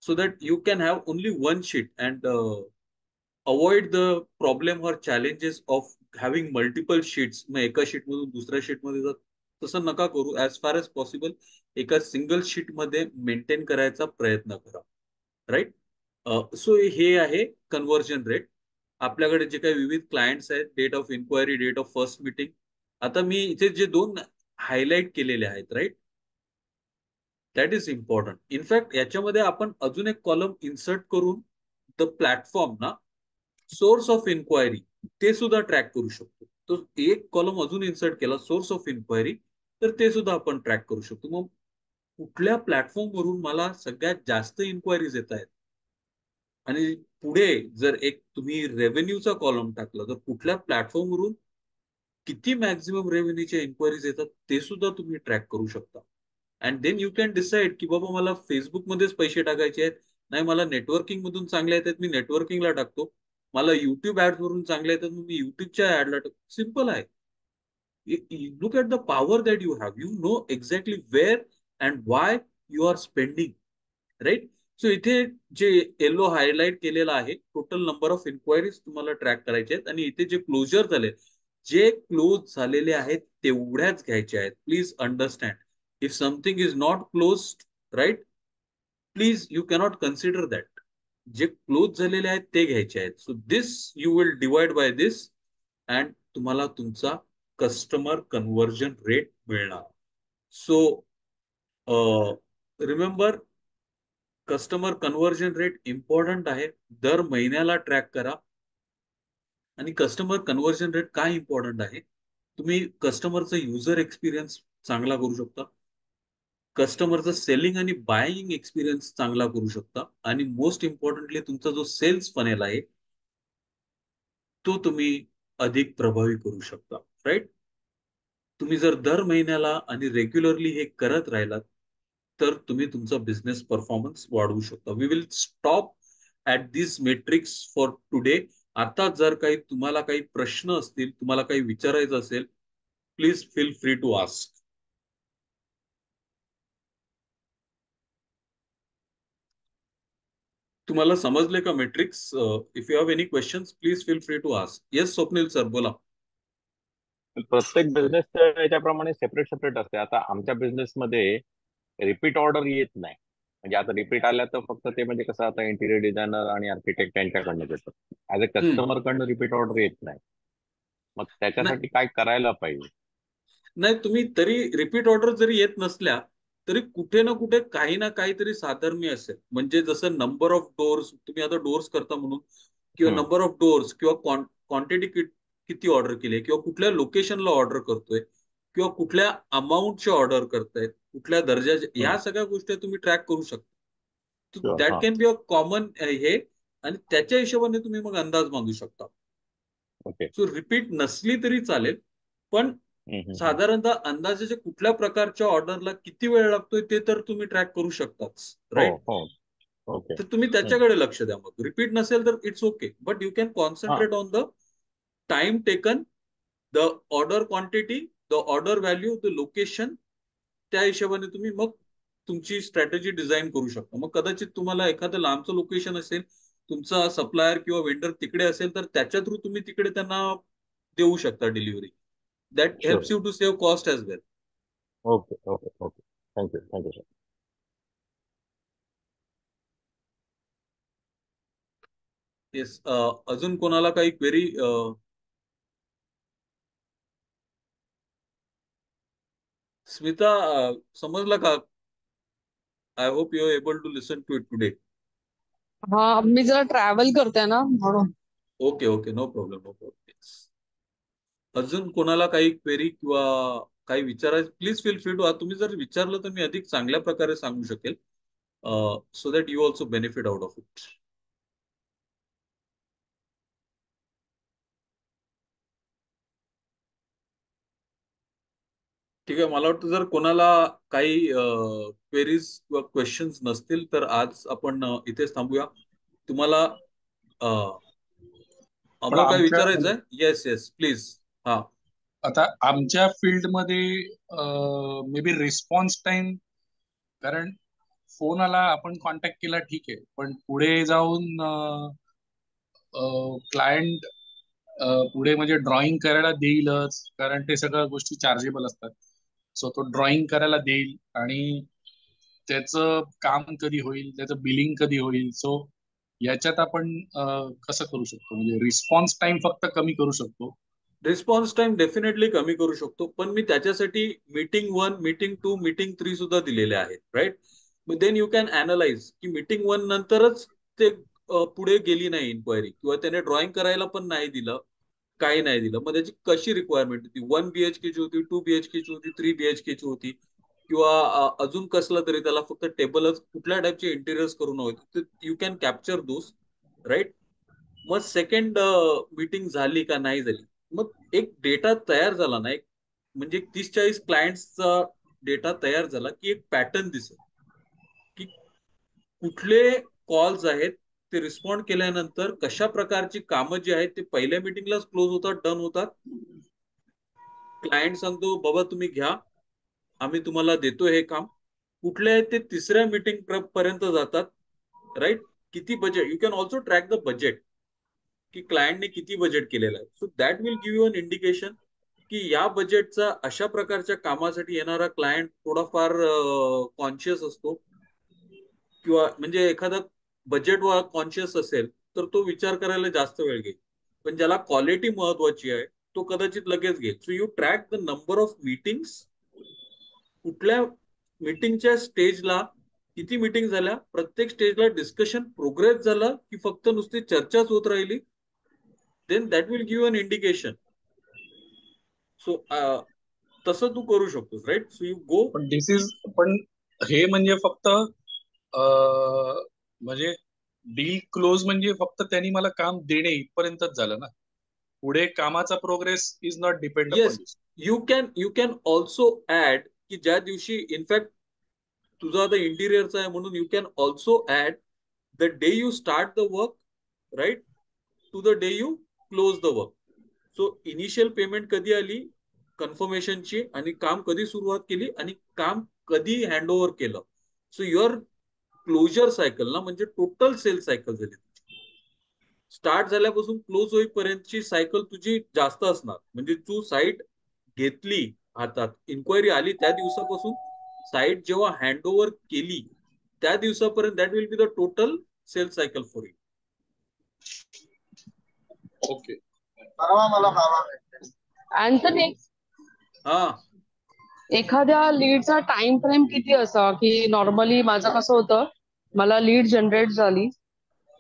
so that you can have only one sheet and avoid the problem or challenges of having multiple sheets. मग एका शीटमधून दुसऱ्या शीटमध्ये जात, तसं नका करू. ऍज फार एज पॉसिबल एका सिंगल शीटमध्ये मेंटेन करायचा प्रयत्न करा, राईट? सो हे आहे कन्व्हर्जन रेट. आपल्याकडे जे काही विविध क्लायंट्स आहेत, date of inquiry, date of first meeting. आता मी इथे जे दोन हायलाइट केलेले आहेत, right, that is important. In fact याच्यामध्ये आपण अजून एक कॉलम इन्सर्ट करून द प्लॅटफॉर्म ना, सोर्स ऑफ इन्क्वायरी, ते सुद्धा ट्रॅक करू शकतो. तो एक कॉलम अजून इन्सर्ट केला, सोर्स ऑफ इन्क्वायरी, तर ते सुद्धा आपण ट्रॅक करू शकतो. मग कुठल्या प्लॅटफॉर्म वरून मला सगळ्यात जास्त इन्क्वायरीज येत आहेत आणि पुढे जर एक तुम्ही रेव्हेन्यूचा कॉलम टाकला, तर कुठल्या प्लॅटफॉर्मवरून किती मॅक्झिमम रेव्हेन्यूच्या इन्क्वायरीज येतात ते सुद्धा तुम्ही ट्रॅक करू शकता. And then you can decide की बाबा मला फेसबुकमध्येच पैसे टाकायचे आहेत, नाही मला नेटवर्किंग मधून चांगले येतात मी नेटवर्किंगला टाकतो, मला युट्यूब ऍड वरून चांगले येतात मग मी युट्यूबच्या ऍडला टाकतो. सिम्पल आहे. Look at the power that you have. You know exactly where and why you are spending, right? So इथे जे येलो हायलाइट केलेलं आहे, टोटल नंबर ऑफ इन्क्वायरीज तुम्हाला ट्रॅक करायचे आहेत आणि इथे जे क्लोजर झाले, जे क्लोज झालेले आहेत तेवढ्याच घ्यायच्या आहेत. Please understand, if something is not close, right, please you cannot consider that. जे क्लोज झालेले आहेत ते घ्यायचे आहेत. So this you will divide by this and तुम्हाला तुमचा कस्टमर कन्व्हर्जन रेट मिळणार. So remember, customer conversion rate important आहे, दर महिन्याला ट्रॅक करा. आणि कस्टमर कन्व्हर्जन रेट काय इम्पॉर्टंट आहे, तुम्ही कस्टमरचा युजर एक्सपिरियन्स चांगला करू शकता, कस्टमरचा सेलिंग आणि बायिंग एक्सपिरियन्स चांगला करू शकता, आणि मोस्ट इम्पॉर्टंटली तुमचा जो सेल्स फनेल आहे तो तुम्ही अधिक प्रभावी करू शकता. राईट. तुम्ही जर दर महिन्याला आणि रेग्युलरली हे करत राहिलात तर तुम्ही तुमचा बिझनेस परफॉर्मन्स वाढवू शकता. We will stop at this metrics for today. आता जर काही तुम्हाला काही प्रश्न असतील, तुम्हाला काही विचारायचं असेल, please feel free to ask. तुम्हाला समजले का metrics? If you have any questions please feel free to ask. Yes Swapnil sir बोला. प्रत्येक बिझनेसच्या याच्याप्रमाणे सेपरेट सेपरेट असते. आता आमच्या बिझनेसमध्ये रिपीट ऑर्डर येत नाही. म्हणजे आता रिपीट आल्या तर फक्त ते म्हणजे कसं, आता इंटिरियर डिझायनर आणि आर्किटेक्ट यांच्याकडनं येतं. ऍज अ हम्म. कस्टमरकडनं रिपीट ऑर्डर येत नाही. मग नाही त्याच्यासाठी काय करायला पाहिजे? नाही, तुम्ही तरी रिपीट ऑर्डर जरी येत नसल्या तरी कुठे ना कुठे काही ना काहीतरी साधर्म्य असेल. म्हणजे जसं नंबर ऑफ डोअर्स, तुम्ही आता डोअर्स करता म्हणून, किंवा हम्म, नंबर ऑफ डोअर्स, किंवा क्वांटिटी किती ऑर्डर केली आहे, किंवा कुठल्या लोकेशनला ऑर्डर करतोय, किंवा कुठल्या अमाऊंटची ऑर्डर करतायत, कुठल्या दर्जाचे, ह्या हम्म. सगळ्या गोष्टी तुम्ही ट्रॅक करू शकता. Sure. दॅट हा. कॅन बी अ कॉमन हे. आणि त्याच्या हिशोबाने तुम्ही मग अंदाज बांधू शकता. ओके. सो रिपीट नसली तरी चालेल, पण साधारणतः अंदाजाच्या कुठल्या प्रकारच्या ऑर्डरला किती वेळ लागतोय ते तर तुम्ही ट्रॅक करू शकताच. हो, राईट. हो. ओके. तर तुम्ही त्याच्याकडे लक्ष द्या. मग रिपीट नसेल तर it's okay, but you can हा. Concentrate on the time taken, the order quantity, the order value, the location. त्या हिशोबाने तुम्ही मग तुमची स्ट्रॅटेजी डिझाईन करू शकता. मग कदाचित तुम्हाला एखादं लांबचं लोकेशन असेल, तुमचा सप्लायर किंवा वेंडर तिकडे असेल, तर त्याच्या थ्रू तुम्ही तिकडे त्यांना देऊ शकता delivery. That sure. Helps you to save cost as well. Okay, okay, okay. Thank you, thank you sir. Yes. अजून कोणाला काही क्वेरी? स्मिता, समजलं का? I hope you are able to listen to it today. हा, मी जरा ट्रॅव्हल करते ना म्हणून. Okay okay, no problem, no problem. अजून कोणाला काही क्वेरी किंवा काही विचारायचं, प्लीज फील फ्री टू. तुम्ही जर विचारलं तर मी अधिक चांगल्या प्रकारे सांगू शकेल, so that you also benefit out of it. ठीक आहे. मला वाटतं जर कोणाला काही क्वेरीज किंवा क्वेश्चन्स नसतील तर आज आपण इथेच थांबूया. तुम्हाला पण अमोल काय आमच्या विचारायचं आहे? Yes yes please. हा. आता आमच्या फील्डमध्ये मे बी रिस्पॉन्स टाइम, कारण फोन आला आपण कॉन्टॅक्ट केला ठीक आहे, पण पुढे जाऊन क्लायंट पुढे म्हणजे ड्रॉइंग करायला देईलच, कारण ते सगळ्या गोष्टी चार्जेबल असतात. सो तो ड्रॉइंग करायला देईल आणि त्याचं काम कधी होईल, त्याचं बिलिंग कधी होईल. सो याच्यात आपण कसं करू शकतो, म्हणजे रिस्पॉन्स टाइम फक्त कमी करू शकतो. रिस्पॉन्स टाइम डेफिनेटली कमी करू शकतो, पण मी त्याच्यासाठी मीटिंग 1, मीटिंग 2, मीटिंग 3 सुद्धा दिलेले आहेत. राईट. देन यू कॅन अनालाइज की मीटिंग 1 नंतरच ते पुढे गेली नाही इन्क्वायरी, किंवा त्याने ड्रॉइंग करायला पण नाही दिलं, काही नाही दिलं, मग त्याची कशी रिक्वायरमेंट होती, 1 BHK ची होती, 2 BHK ची होती, 3 BHK ची होती, किंवा अजून कसलं तरी त्याला फक्त टेबलच कुठल्या टाईपचे इंटिरियर्स करून हवे, you can capture those. Right. मग सेकंड मीटिंग झाली का नाही झाली, मग एक डेटा तयार झाला ना, एक म्हणजे 30-40 क्लायंट्सचा डेटा तयार झाला की एक पॅटर्न दिसेल की कुठले कॉल्स आहेत, ते रिस्पॉन्ड केल्यानंतर कशा प्रकारची कामं जी आहेत ते पहिल्या मीटिंगलाच क्लोज होतात, डन होतात. क्लायंट सांगतो बाबा तुम्ही घ्या, आम्ही तुम्हाला देतो हे काम. कुठले आहेत ते तिसऱ्या मीटिंग पर्यंत जातात. राईट. किती budget, you can also track the budget, की क्लायंटने किती बजेट केलेलं आहे. So that will give you an indication की या बजेटचा अशा प्रकारच्या कामासाठी येणारा क्लायंट थोडाफार कॉन्शियस असतो, किंवा म्हणजे एखादा बजेट कॉन्शियस असेल तर तो विचार करायला जास्त वेळ घेईल. पण ज्याला क्वालिटी महत्वाची आहे तो कदाचित लगेच घेईल. So you track the number of meetings, कुठल्या मीटिंगच्या स्टेजला किती मीटिंग झाल्या, प्रत्येक स्टेजला डिस्कशन प्रोग्रेस झाला की फक्त नुसती चर्चाच होत राहिली, then that will give an indication. So तसं तू करू शकतोस, राईट. So you go. पण हे म्हणजे फक्त म्हणजे डील क्लोज म्हणजे फक्त त्यांनी मला काम देणे इथपर्यंतच झालं ना. पुढे कामाचा progress is not depend upon yes, this. You can also add की ज्या दिवशी इनफॅक्ट तुझा आता इंटिरियरचा आहे म्हणून you can also add the day you start the work, right, to the day you close the work. So initial payment कधी आली कन्फर्मेशनची, आणि काम कधी सुरुवात केली, आणि काम कधी हँडओव्हर केलं. सो युअर क्लोजर सायकल ना, म्हणजे टोटल सेल सायकल झाली. स्टार्ट झाल्यापासून क्लोज होईपर्यंतची सायकल तुझी जास्त असणार. म्हणजे तू साईट घेतली हातात, इन्क्वायरी आली त्या दिवसापासून साईट जेव्हा हँड ओव्हर केली त्या दिवसापर्यंत, that will be the total sale cycle for you. Okay. Anthony, हा, एखाद्या लीडचा टाइम फ्रेम किती असा, की नॉर्मली माझं कसं होतं, मला लीड जनरेट झाली,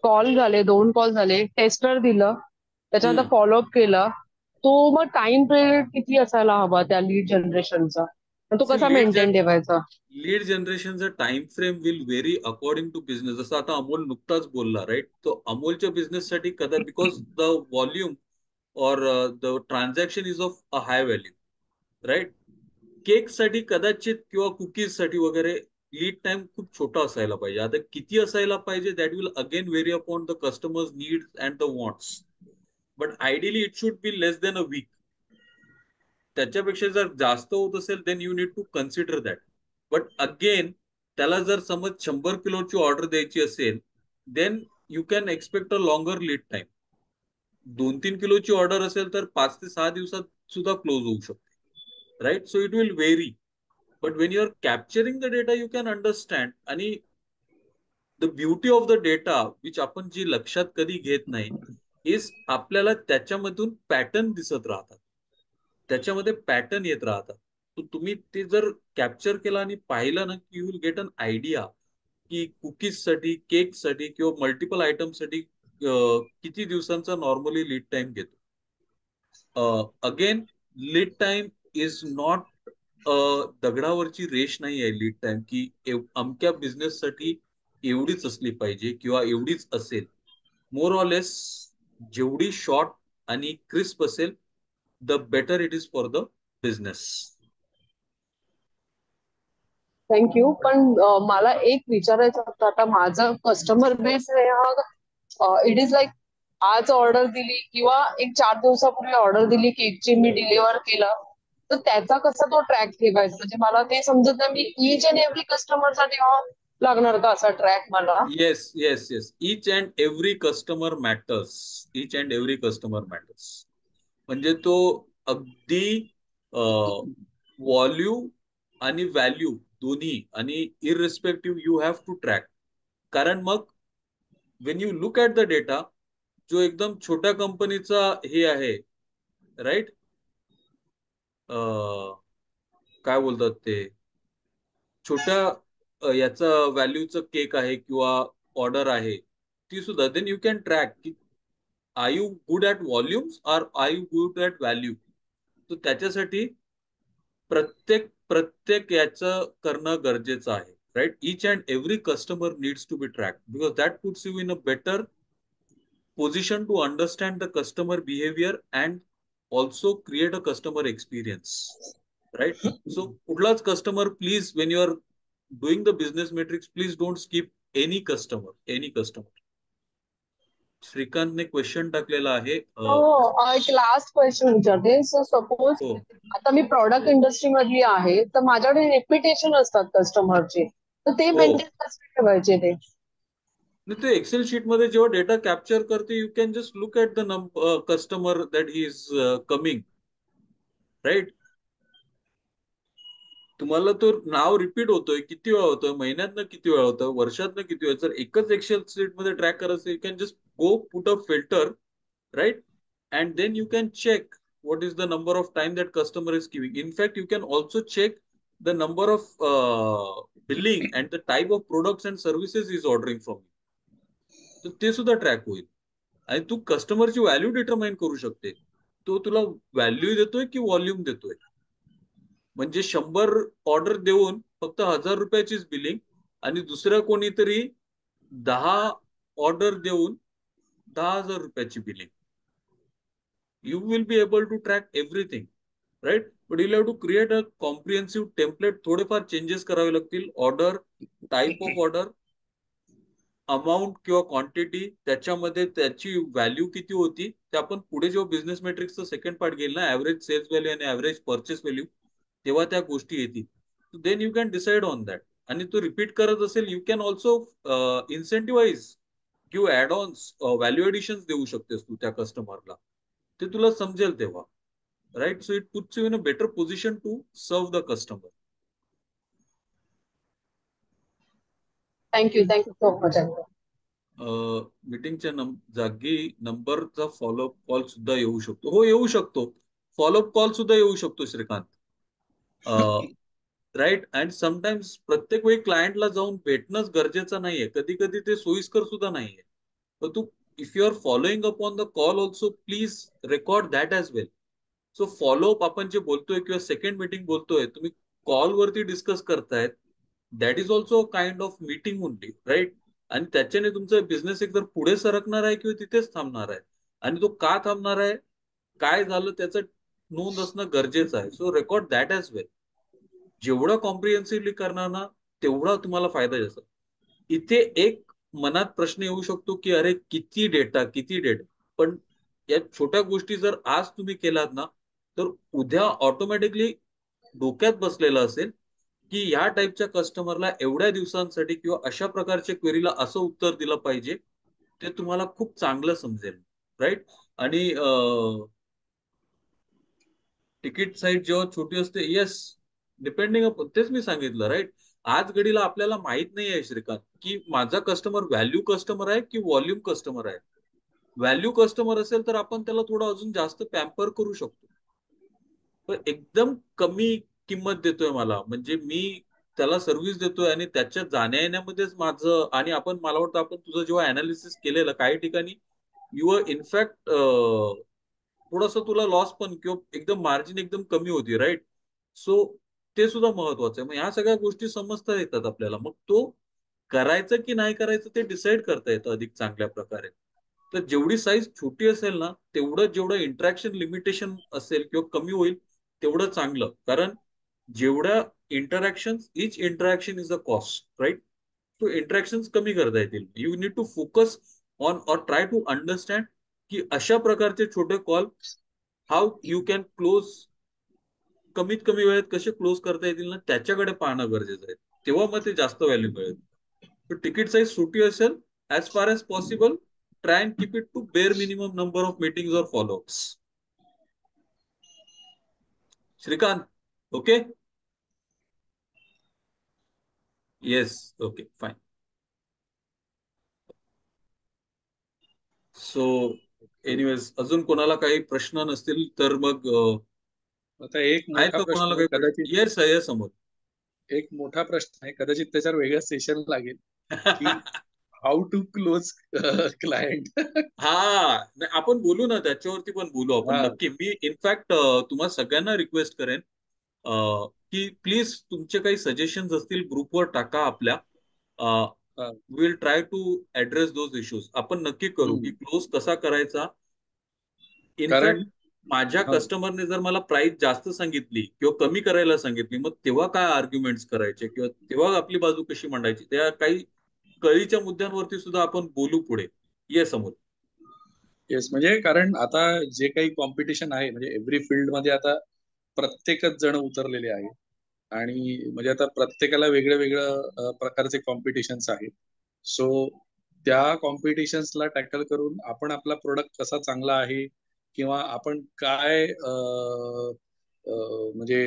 कॉल झाले, 2 कॉल झाले, टेस्टर दिलं, त्याच्यानंतर फॉलोअप केला, तो मग टाइम पिरियड किती असायला हवा त्या लीड जनरेशनचा, तो सी कसा मेंटेन ठेवायचा? लीड जनरेशनचा time frame will vary according to business. जसं आता अमोल नुकताच बोलला, राईट. तो अमोलच्या बिझनेससाठी कदा, because the volume or the transaction is of a high value, right. Cake साठी कदाचित किंवा कुकीज साठी वगैरे लीड टाइम खूप छोटा असायला पाहिजे. आता किती असायला पाहिजे, that will again vary upon the customers needs and the wants. But ideally it should be less then a week. त्याच्यापेक्षा जर जास्त होत असेल then you need to consider that. But again त्याला जर समज 100 किलोची ऑर्डर द्यायची असेल, then you can expect a longer lead time. 2-3 किलोची ऑर्डर असेल तर 5 ते 6 दिवसात सुद्धा क्लोज होऊ शकते, right. So it will vary. But when you are capturing the data you can understand. आणि the beauty of the data which आपण जी लक्षात कधी घेत नाही, इज आपल्याला त्याच्यामधून पॅटर्न दिसत राहतात, त्याच्यामध्ये पॅटर्न येत राहतात. तर तुम्ही ते जर कॅप्चर केलं आणि पाहिलं ना, की you will get an idea की कुकीज साठी, केक साठी किंवा मल्टिपल आयटम साठी किती दिवसांचा नॉर्मली लीड टाइम घेतो. Again, lead time is not दगडावरची रेष नाही आहे. लीड टाइम की अमक्या बिझनेस साठी एवढीच असली पाहिजे किंवा एवढीच असेल. मोर ऑर लेस जेवढी शॉर्ट आणि क्रिस्प असेल, the better it is for the business. Thank you. पण मला एक विचारायचं होतं, आता माझं कस्टमर बेस आहे हा, इट इज लाईक आज ऑर्डर दिली किंवा एक 4 दिवसापूर्वी ऑर्डर दिली, केकची मी डिलिव्हर केला, तर त्याचा कसा तो ट्रॅक ठेवायचा? म्हणजे मला ते समजत नाही, मी ईच अँड एव्हरी कस्टमरचा ठेवावा लागणार का असा ट्रॅक मला? Yes, yes, yes. Each and every customer matters. Each and every customer matters. म्हणजे तो अगदी व्हॉल्यूम आणि व्हॅल्यू दोन्ही, आणि इररिस्पेक्टिव्ह यू हॅव टू ट्रॅक. कारण मग Wien you look at the data, जो एकदम छोट्या कंपनीचा हे आहे, राईट, काय बोलतात ते, छोट्या याचा व्हॅल्यूचं केक आहे किंवा ऑर्डर आहे, ती सुद्धा देन यू कॅन ट्रॅक की are you good at volumes are are you good at value. तर त्याच्यासाठी प्रत्येक प्रत्येक याचं करणं गरजेचं आहे, right. Each and every customer needs to be track, because that puts you in a better position to understand the customer behavior and also create a customer experience, right. So kudla's customer, please, when you are doing the business metrics, please don't skip any customer. श्रीकांतने question टाकलेला आहे. हो, एक last question विचारते. So suppose हो, आता मी product industry मधली आहे, तर माझ्याकडे रेप्युटेशन असतात कस्टमरचे, तर ते हो. मेंटेन कसे ठेवायचे ते? नाही, ते एक्सेल शीट मध्ये जेव्हा डेटा कॅप्चर करते, you can just look at the customer that he is coming, right. तुम्हाला तो नाव रिपीट होतोय किती वेळा, होतोय महिन्यातनं किती वेळा होतं, वर्षातनं किती वेळा. जर एकच एक्सेल शीट मध्ये ट्रॅक करायचं, you can just go put a filter, right, and then you can check what is the number of time that customer is giving. In fact, you can also check the number of billing and the type of products and services is ordering from you. तर ते सुद्धा track होईल. आणि तू कस्टमरची value determine करू शकते. तो तुला value देतोय की व्हॉल्यूम देतोय. म्हणजे 100 ऑर्डर देऊन फक्त 1000 रुपयाचीच बिलिंग आणि दुसऱ्या कोणीतरी 10 ऑर्डर देऊन 10,000 रुपयाची billing. You will be able to track everything, right? But you'll have to create a comprehensive template. थोडेफार चेंजेस करावे लागतील. Order, type of order, amount किंवा क्वांटिटी, त्याच्यामध्ये त्याची व्हॅल्यू किती होती, ते आपण पुढे जेव्हा बिझनेस मेट्रिक्सचं सेकंड पार्ट घेईल ना, ऍव्हरेज सेल्स व्हॅल्यू आणि ऍव्हरेज परचेस व्हॅल्यू, तेव्हा त्या गोष्टी येतील. Then you can decide on that. आणि तो रिपीट करत असेल, यू कॅन ऑल्सो इन्सेंटिव्हाइज किंवा ऍड ऑन्स, व्हॅल्यू एडिशन देऊ शकतेस तू त्या कस्टमरला. ते तुला समजेल तेव्हा, right? So it puts you in a better position to serve the customer. Thank you so much. मीटिंगच्या जागी नंबरचा फॉलोअप कॉल सुद्धा येऊ शकतो. हो, येऊ शकतो. फॉलोअप कॉल सुद्धा येऊ शकतो श्रीकांत. राईट. अँड समटाइम्स प्रत्येक वेळी क्लायंटला जाऊन भेटणंच गरजेचं नाहीये. कधी कधी ते सोयीस्कर सुद्धा नाहीये. तर तू, if you are following up on the call also, please record that as well. So follow up आपण जे बोलतोय किंवा सेकंड मीटिंग बोलतोय, तुम्ही कॉलवरती डिस्कस करतायत, that is also kind of meeting only, right? आणि त्याच्याने तुमचा बिझनेस एकदम पुढे सरकणार आहे किंवा तिथेच थांबणार आहे. आणि तो का थांबणार आहे, काय झालं, त्याचं नोंद असणं गरजेचं आहे. सो रेकॉर्ड दॅट ॲज वेल. जेवढं कॉम्प्रिहेन्सिव्हली करणार ना, तेवढा तुम्हाला फायदा जास्त. इथे एक मनात प्रश्न येऊ शकतो की अरे किती डेटा, किती डेटा. पण या छोट्या गोष्टी जर आज तुम्ही केलात ना, तर उद्या ऑटोमॅटिकली डोक्यात बसलेलं असेल की ह्या टाईपच्या कस्टमरला एवढ्या दिवसांसाठी किंवा अशा प्रकारच्या क्वेरीला असं उत्तर दिलं पाहिजे. ते तुम्हाला खूप चांगलं समजेल, राईट? आणि तिकीट साईज जेव्हा छोटी असते, येस, डिपेंडिंग अपॉन, तेच मी सांगितलं, राईट? आज घडीला आपल्याला माहित नाही आहे श्रीकांत की माझा कस्टमर व्हॅल्यू कस्टमर आहे की व्हॉल्यूम कस्टमर आहे. व्हॅल्यू कस्टमर असेल तर आपण त्याला थोडं अजून जास्त पॅम्पर करू शकतो. पण एकदम कमी किंमत देतोय मला, म्हणजे मी त्याला सर्व्हिस देतोय आणि त्याच्या जाण्या येण्यामध्येच माझं, आणि आपण, मला वाटतं आपण तुझं जेव्हा अनालिसिस केलेलं, काही ठिकाणी यू आर इनफॅक्ट थोडस तुला लॉस पण किंवा एकदम मार्जिन एकदम कमी होती, राईट? सो ते सुद्धा महत्वाचं आहे. मग ह्या सगळ्या गोष्टी समजता येतात आपल्याला. मग तो करायचं की नाही करायचं ते डिसाईड करता येतं अधिक चांगल्या प्रकारे. तर जेवढी साईज छोटी असेल ना, जेवढं इंटरॅक्शन लिमिटेशन असेल किंवा कमी होईल, तेवढं चांगलं. कारण जेवढ्या interaction, each interaction is a cost, right? तो इंटरॅक्शन कमी करता येतील. You need to focus on or try to understand की अशा प्रकारचे छोटे call how you can close, कमीत कमी वेळेत कसे क्लोज करता येतील ना, त्याच्याकडे पाहणं गरजेचं आहे. तेव्हा मग ते जास्त व्हॅल्यू मिळेल. तर तिकीट साईज छोटी असेल, as far as possible try and keep it to bare minimum number of meetings or follow ups. Shrikant, okay? Yes, okay, fine. So anyways, अजून कोणाला काही प्रश्न नसतील तर मग आता एक आहे मोठा का प्रश्न कोणाला आहे, काही प्रश्न? कदाचित येस आहे समोर. एक मोठा प्रश्न आहे, कदाचित त्याच्यावर वेगळं सेशन लागेल की हाऊ टू क्लोज क्लायंट. हा, नाही, आपण बोलू ना, त्याच्यावरती पण बोलू आपण हा, नक्की. मी इनफॅक्ट तुम्हाला सगळ्यांना रिक्वेस्ट करेन की प्लीज तुमचे काही सजेशन्स असतील ग्रुपवर टाका आपल्या. हा. Will try to address those issues. आपण नक्की करू की हम्म. क्लोज कसा करायचा. कारण इनफॅक्ट माझ्या हा, कस्टमरने जर मला प्राइस जास्त सांगितली किंवा कमी करायला सांगितली, मग तेव्हा काय आर्ग्युमेंट्स करायचे किंवा तेव्हा आपली बाजू कशी मांडायची, त्या काही कळीच्या मुद्द्यांवरती सुद्धा आपण बोलू पुढे. ये समोर. येस, म्हणजे कारण आता जे काही कॉम्पिटिशन आहे, म्हणजे एव्हरी फील्ड मध्ये आता प्रत्येकच जण उतरलेले आहे. आणि म्हणजे आता प्रत्येकाला वेगळं वेगळं प्रकारचे कॉम्पिटिशन्स आहेत. सो त्या कॉम्पिटिशन्सला टॅकल करून आपण आपला प्रोडक्ट कसा चांगला आहे किंवा आपण काय म्हणजे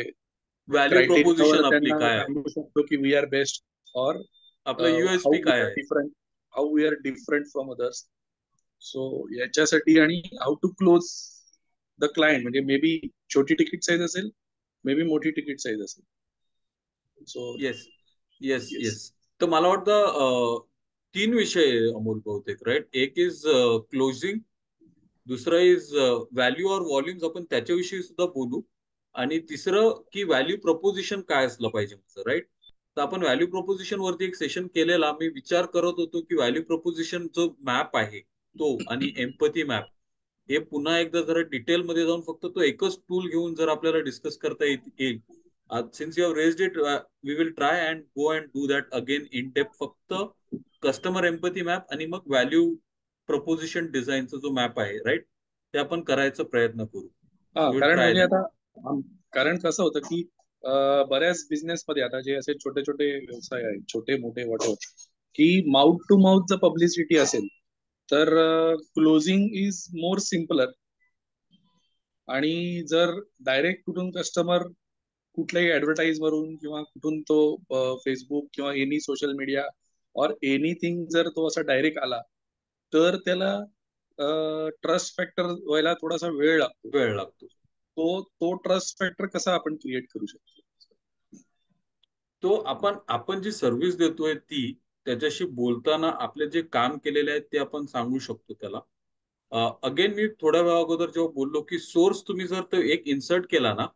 व्हॅल्यू क्रायटेरियावर प्रोपोजिशन आपली त्यांना काय आहे, सांगू शकतो की वी आर बेस्ट, और आपलं हाऊ युएसपी वी काय आर आहे. Different, how we are different from others. So याच्यासाठी आणि how to close the client, म्हणजे मे बी छोटी तिकीट साईज असेल, मे बी मोठी तिकीट साईज असेल. So yes yes yes. Yes. तर मला वाटतं 3 विषय अमोल बहुतेक, राईट? एक इज क्लोजिंग, दुसरं इज व्हॅल्यू और व्हॉल्युम्स, आपण त्याच्याविषयी सुद्धा बोलू. आणि तिसरं की व्हॅल्यू प्रपोजिशन काय असलं पाहिजे माझं, राईट? तर आपण व्हॅल्यू प्रपोजिशन वरती एक सेशन केलेला. मी विचार करत होतो की व्हॅल्यू प्रपोजिशन जो मॅप आहे तो आणि एम्पथी मॅप हे पुन्हा एकदा जरा डिटेलमध्ये जाऊन फक्त तो एकच टूल घेऊन जर आपल्याला डिस्कस करता येईल. Since you have raised it, we will try and go and do that again in depth. फक्त कस्टमर एम्पथी मॅप आणि मग व्हॅल्यू प्रपोजिशन डिझाईनचा जो मॅप आहे, राईट, ते आपण करायचा प्रयत्न करू. हा, विल कारण ट्राय म्हणजे दॅट. आता कारण कसं होतं की बऱ्याच बिझनेस मध्ये आता जे असे छोटे छोटे व्यवसाय आहेत, छोटे मोठे वॉटर, की माउथ टू माउथ जर पब्लिसिटी असेल तर क्लोजिंग इज मोर सिम्पलर. आणि जर डायरेक्ट कुठून कस्टमर कुठल्याही ऍडव्हर्टाईज वरून किंवा कुठून तो फेसबुक किंवा एनी सोशल मीडिया और एनिथिंग जर तो असा डायरेक्ट आला तर त्याला ट्रस्ट फॅक्टर व्हायला थोडासा वेळ लागतो. वेळ लागतो. तो ट्रस्ट फॅक्टर कसा आपण क्रिएट करू शकतो? तो आपण जी सर्व्हिस देतोय ती त्याच्याशी बोलताना आपले जे काम केलेले आहेत ते आपण सांगू शकतो त्याला. अगेन मी थोड्या वेळा अगोदर जेव्हा बोललो की सोर्स तुम्ही जर तो एक इन्सर्ट केला ना,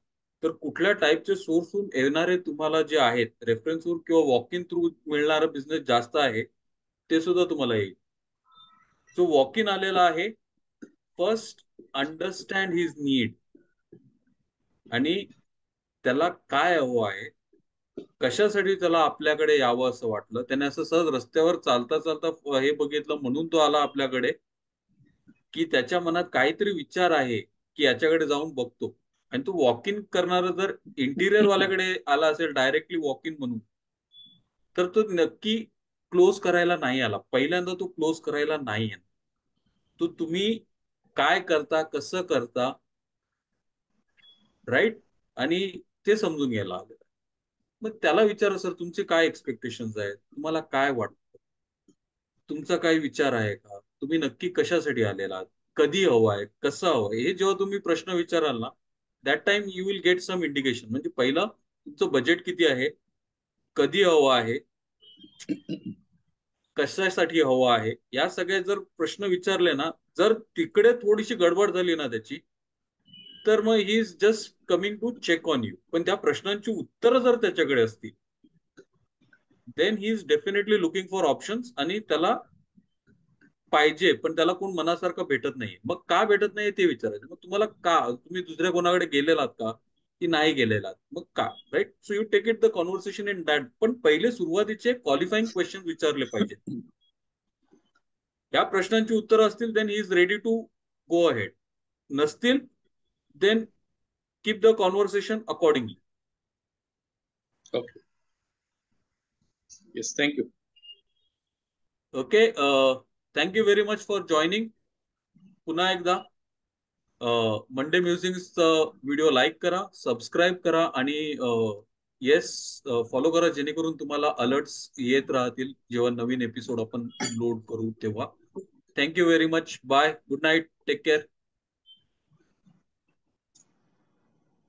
तर कुठल्या टाईपचे सोर्सहून येणारे तुम्हाला जे आहेत रेफरन्सवर किंवा वॉक इन थ्रू मिळणारा बिझनेस जास्त आहे ते सुद्धा तुम्हाला येईल. जो वॉक इन आलेला आहे, फर्स्ट अंडरस्टँड हिज नीड आणि त्याला काय हवं आहे, कशासाठी त्याला आपल्याकडे यावं असं वाटलं. त्याने असं सहज रस्त्यावर चालता चालता हे बघितलं म्हणून तो आला आपल्याकडे, की त्याच्या मनात काहीतरी विचार आहे की याच्याकडे जाऊन बघतो. आणि तो वॉक इन करणारा जर इंटिरियर वाल्याकडे आला असेल डायरेक्टली वॉक इन म्हणून, तर तो नक्की क्लोज करायला नाही आला. पहिल्यांदा तो क्लोज करायला नाही आहे. तो तुम्ही काय करता, कसं करता, राईट, आणि ते समजून घ्यायला हवं. मग त्याला विचारा, सर तुमचे काय एक्सपेक्टेशन्स आहेत, तुम्हाला काय वाटतं, तुमचा काही विचार आहे का, तुम्ही नक्की कशासाठी आलेला आहात, कधी हवं आहे, कसं हवं आहे, हे जेव्हा तुम्ही प्रश्न विचाराल ना, that time you will get some indication. म्हणजे पहिलं तुमचं बजेट किती आहे, कधी हवं आहे, कशासाठी हवं आहे, या सगळ्या जर प्रश्न विचारले ना, जर तिकडे थोडीशी गडबड झाली ना त्याची, तर मग he is just coming to check on you. पण त्या प्रश्नांची उत्तरं जर त्याच्याकडे असतील, then he is definitely looking for options. आणि त्याला पाहिजे पण त्याला कोण मनासारखं भेटत नाही. मग का भेटत नाही ते विचारायचं. मग तुम्हाला का, तुम्ही दुसऱ्या कोणाकडे गेलेलात का की नाही गेलेलात, मग का, right? So you take it the conversation in that. पण पहिले सुरुवातीचे क्वालिफाईंग क्वेश्चन विचारले पाहिजेत. या प्रश्नांची उत्तरं असतील then he is ready to go ahead. नसतील then keep the conversation accordingly. Okay, yes, thank you. Okay, thank you very much for joining. पुन्हा एकदा मंडे म्युझिकचा व्हिडिओ लाईक करा, सबस्क्राईब करा आणि येस फॉलो करा, जेणेकरून तुम्हाला अलर्ट्स येत राहतील जेव्हा नवीन एपिसोड आपण लोड करू तेव्हा. Thank you very much. Bye, good night, take care.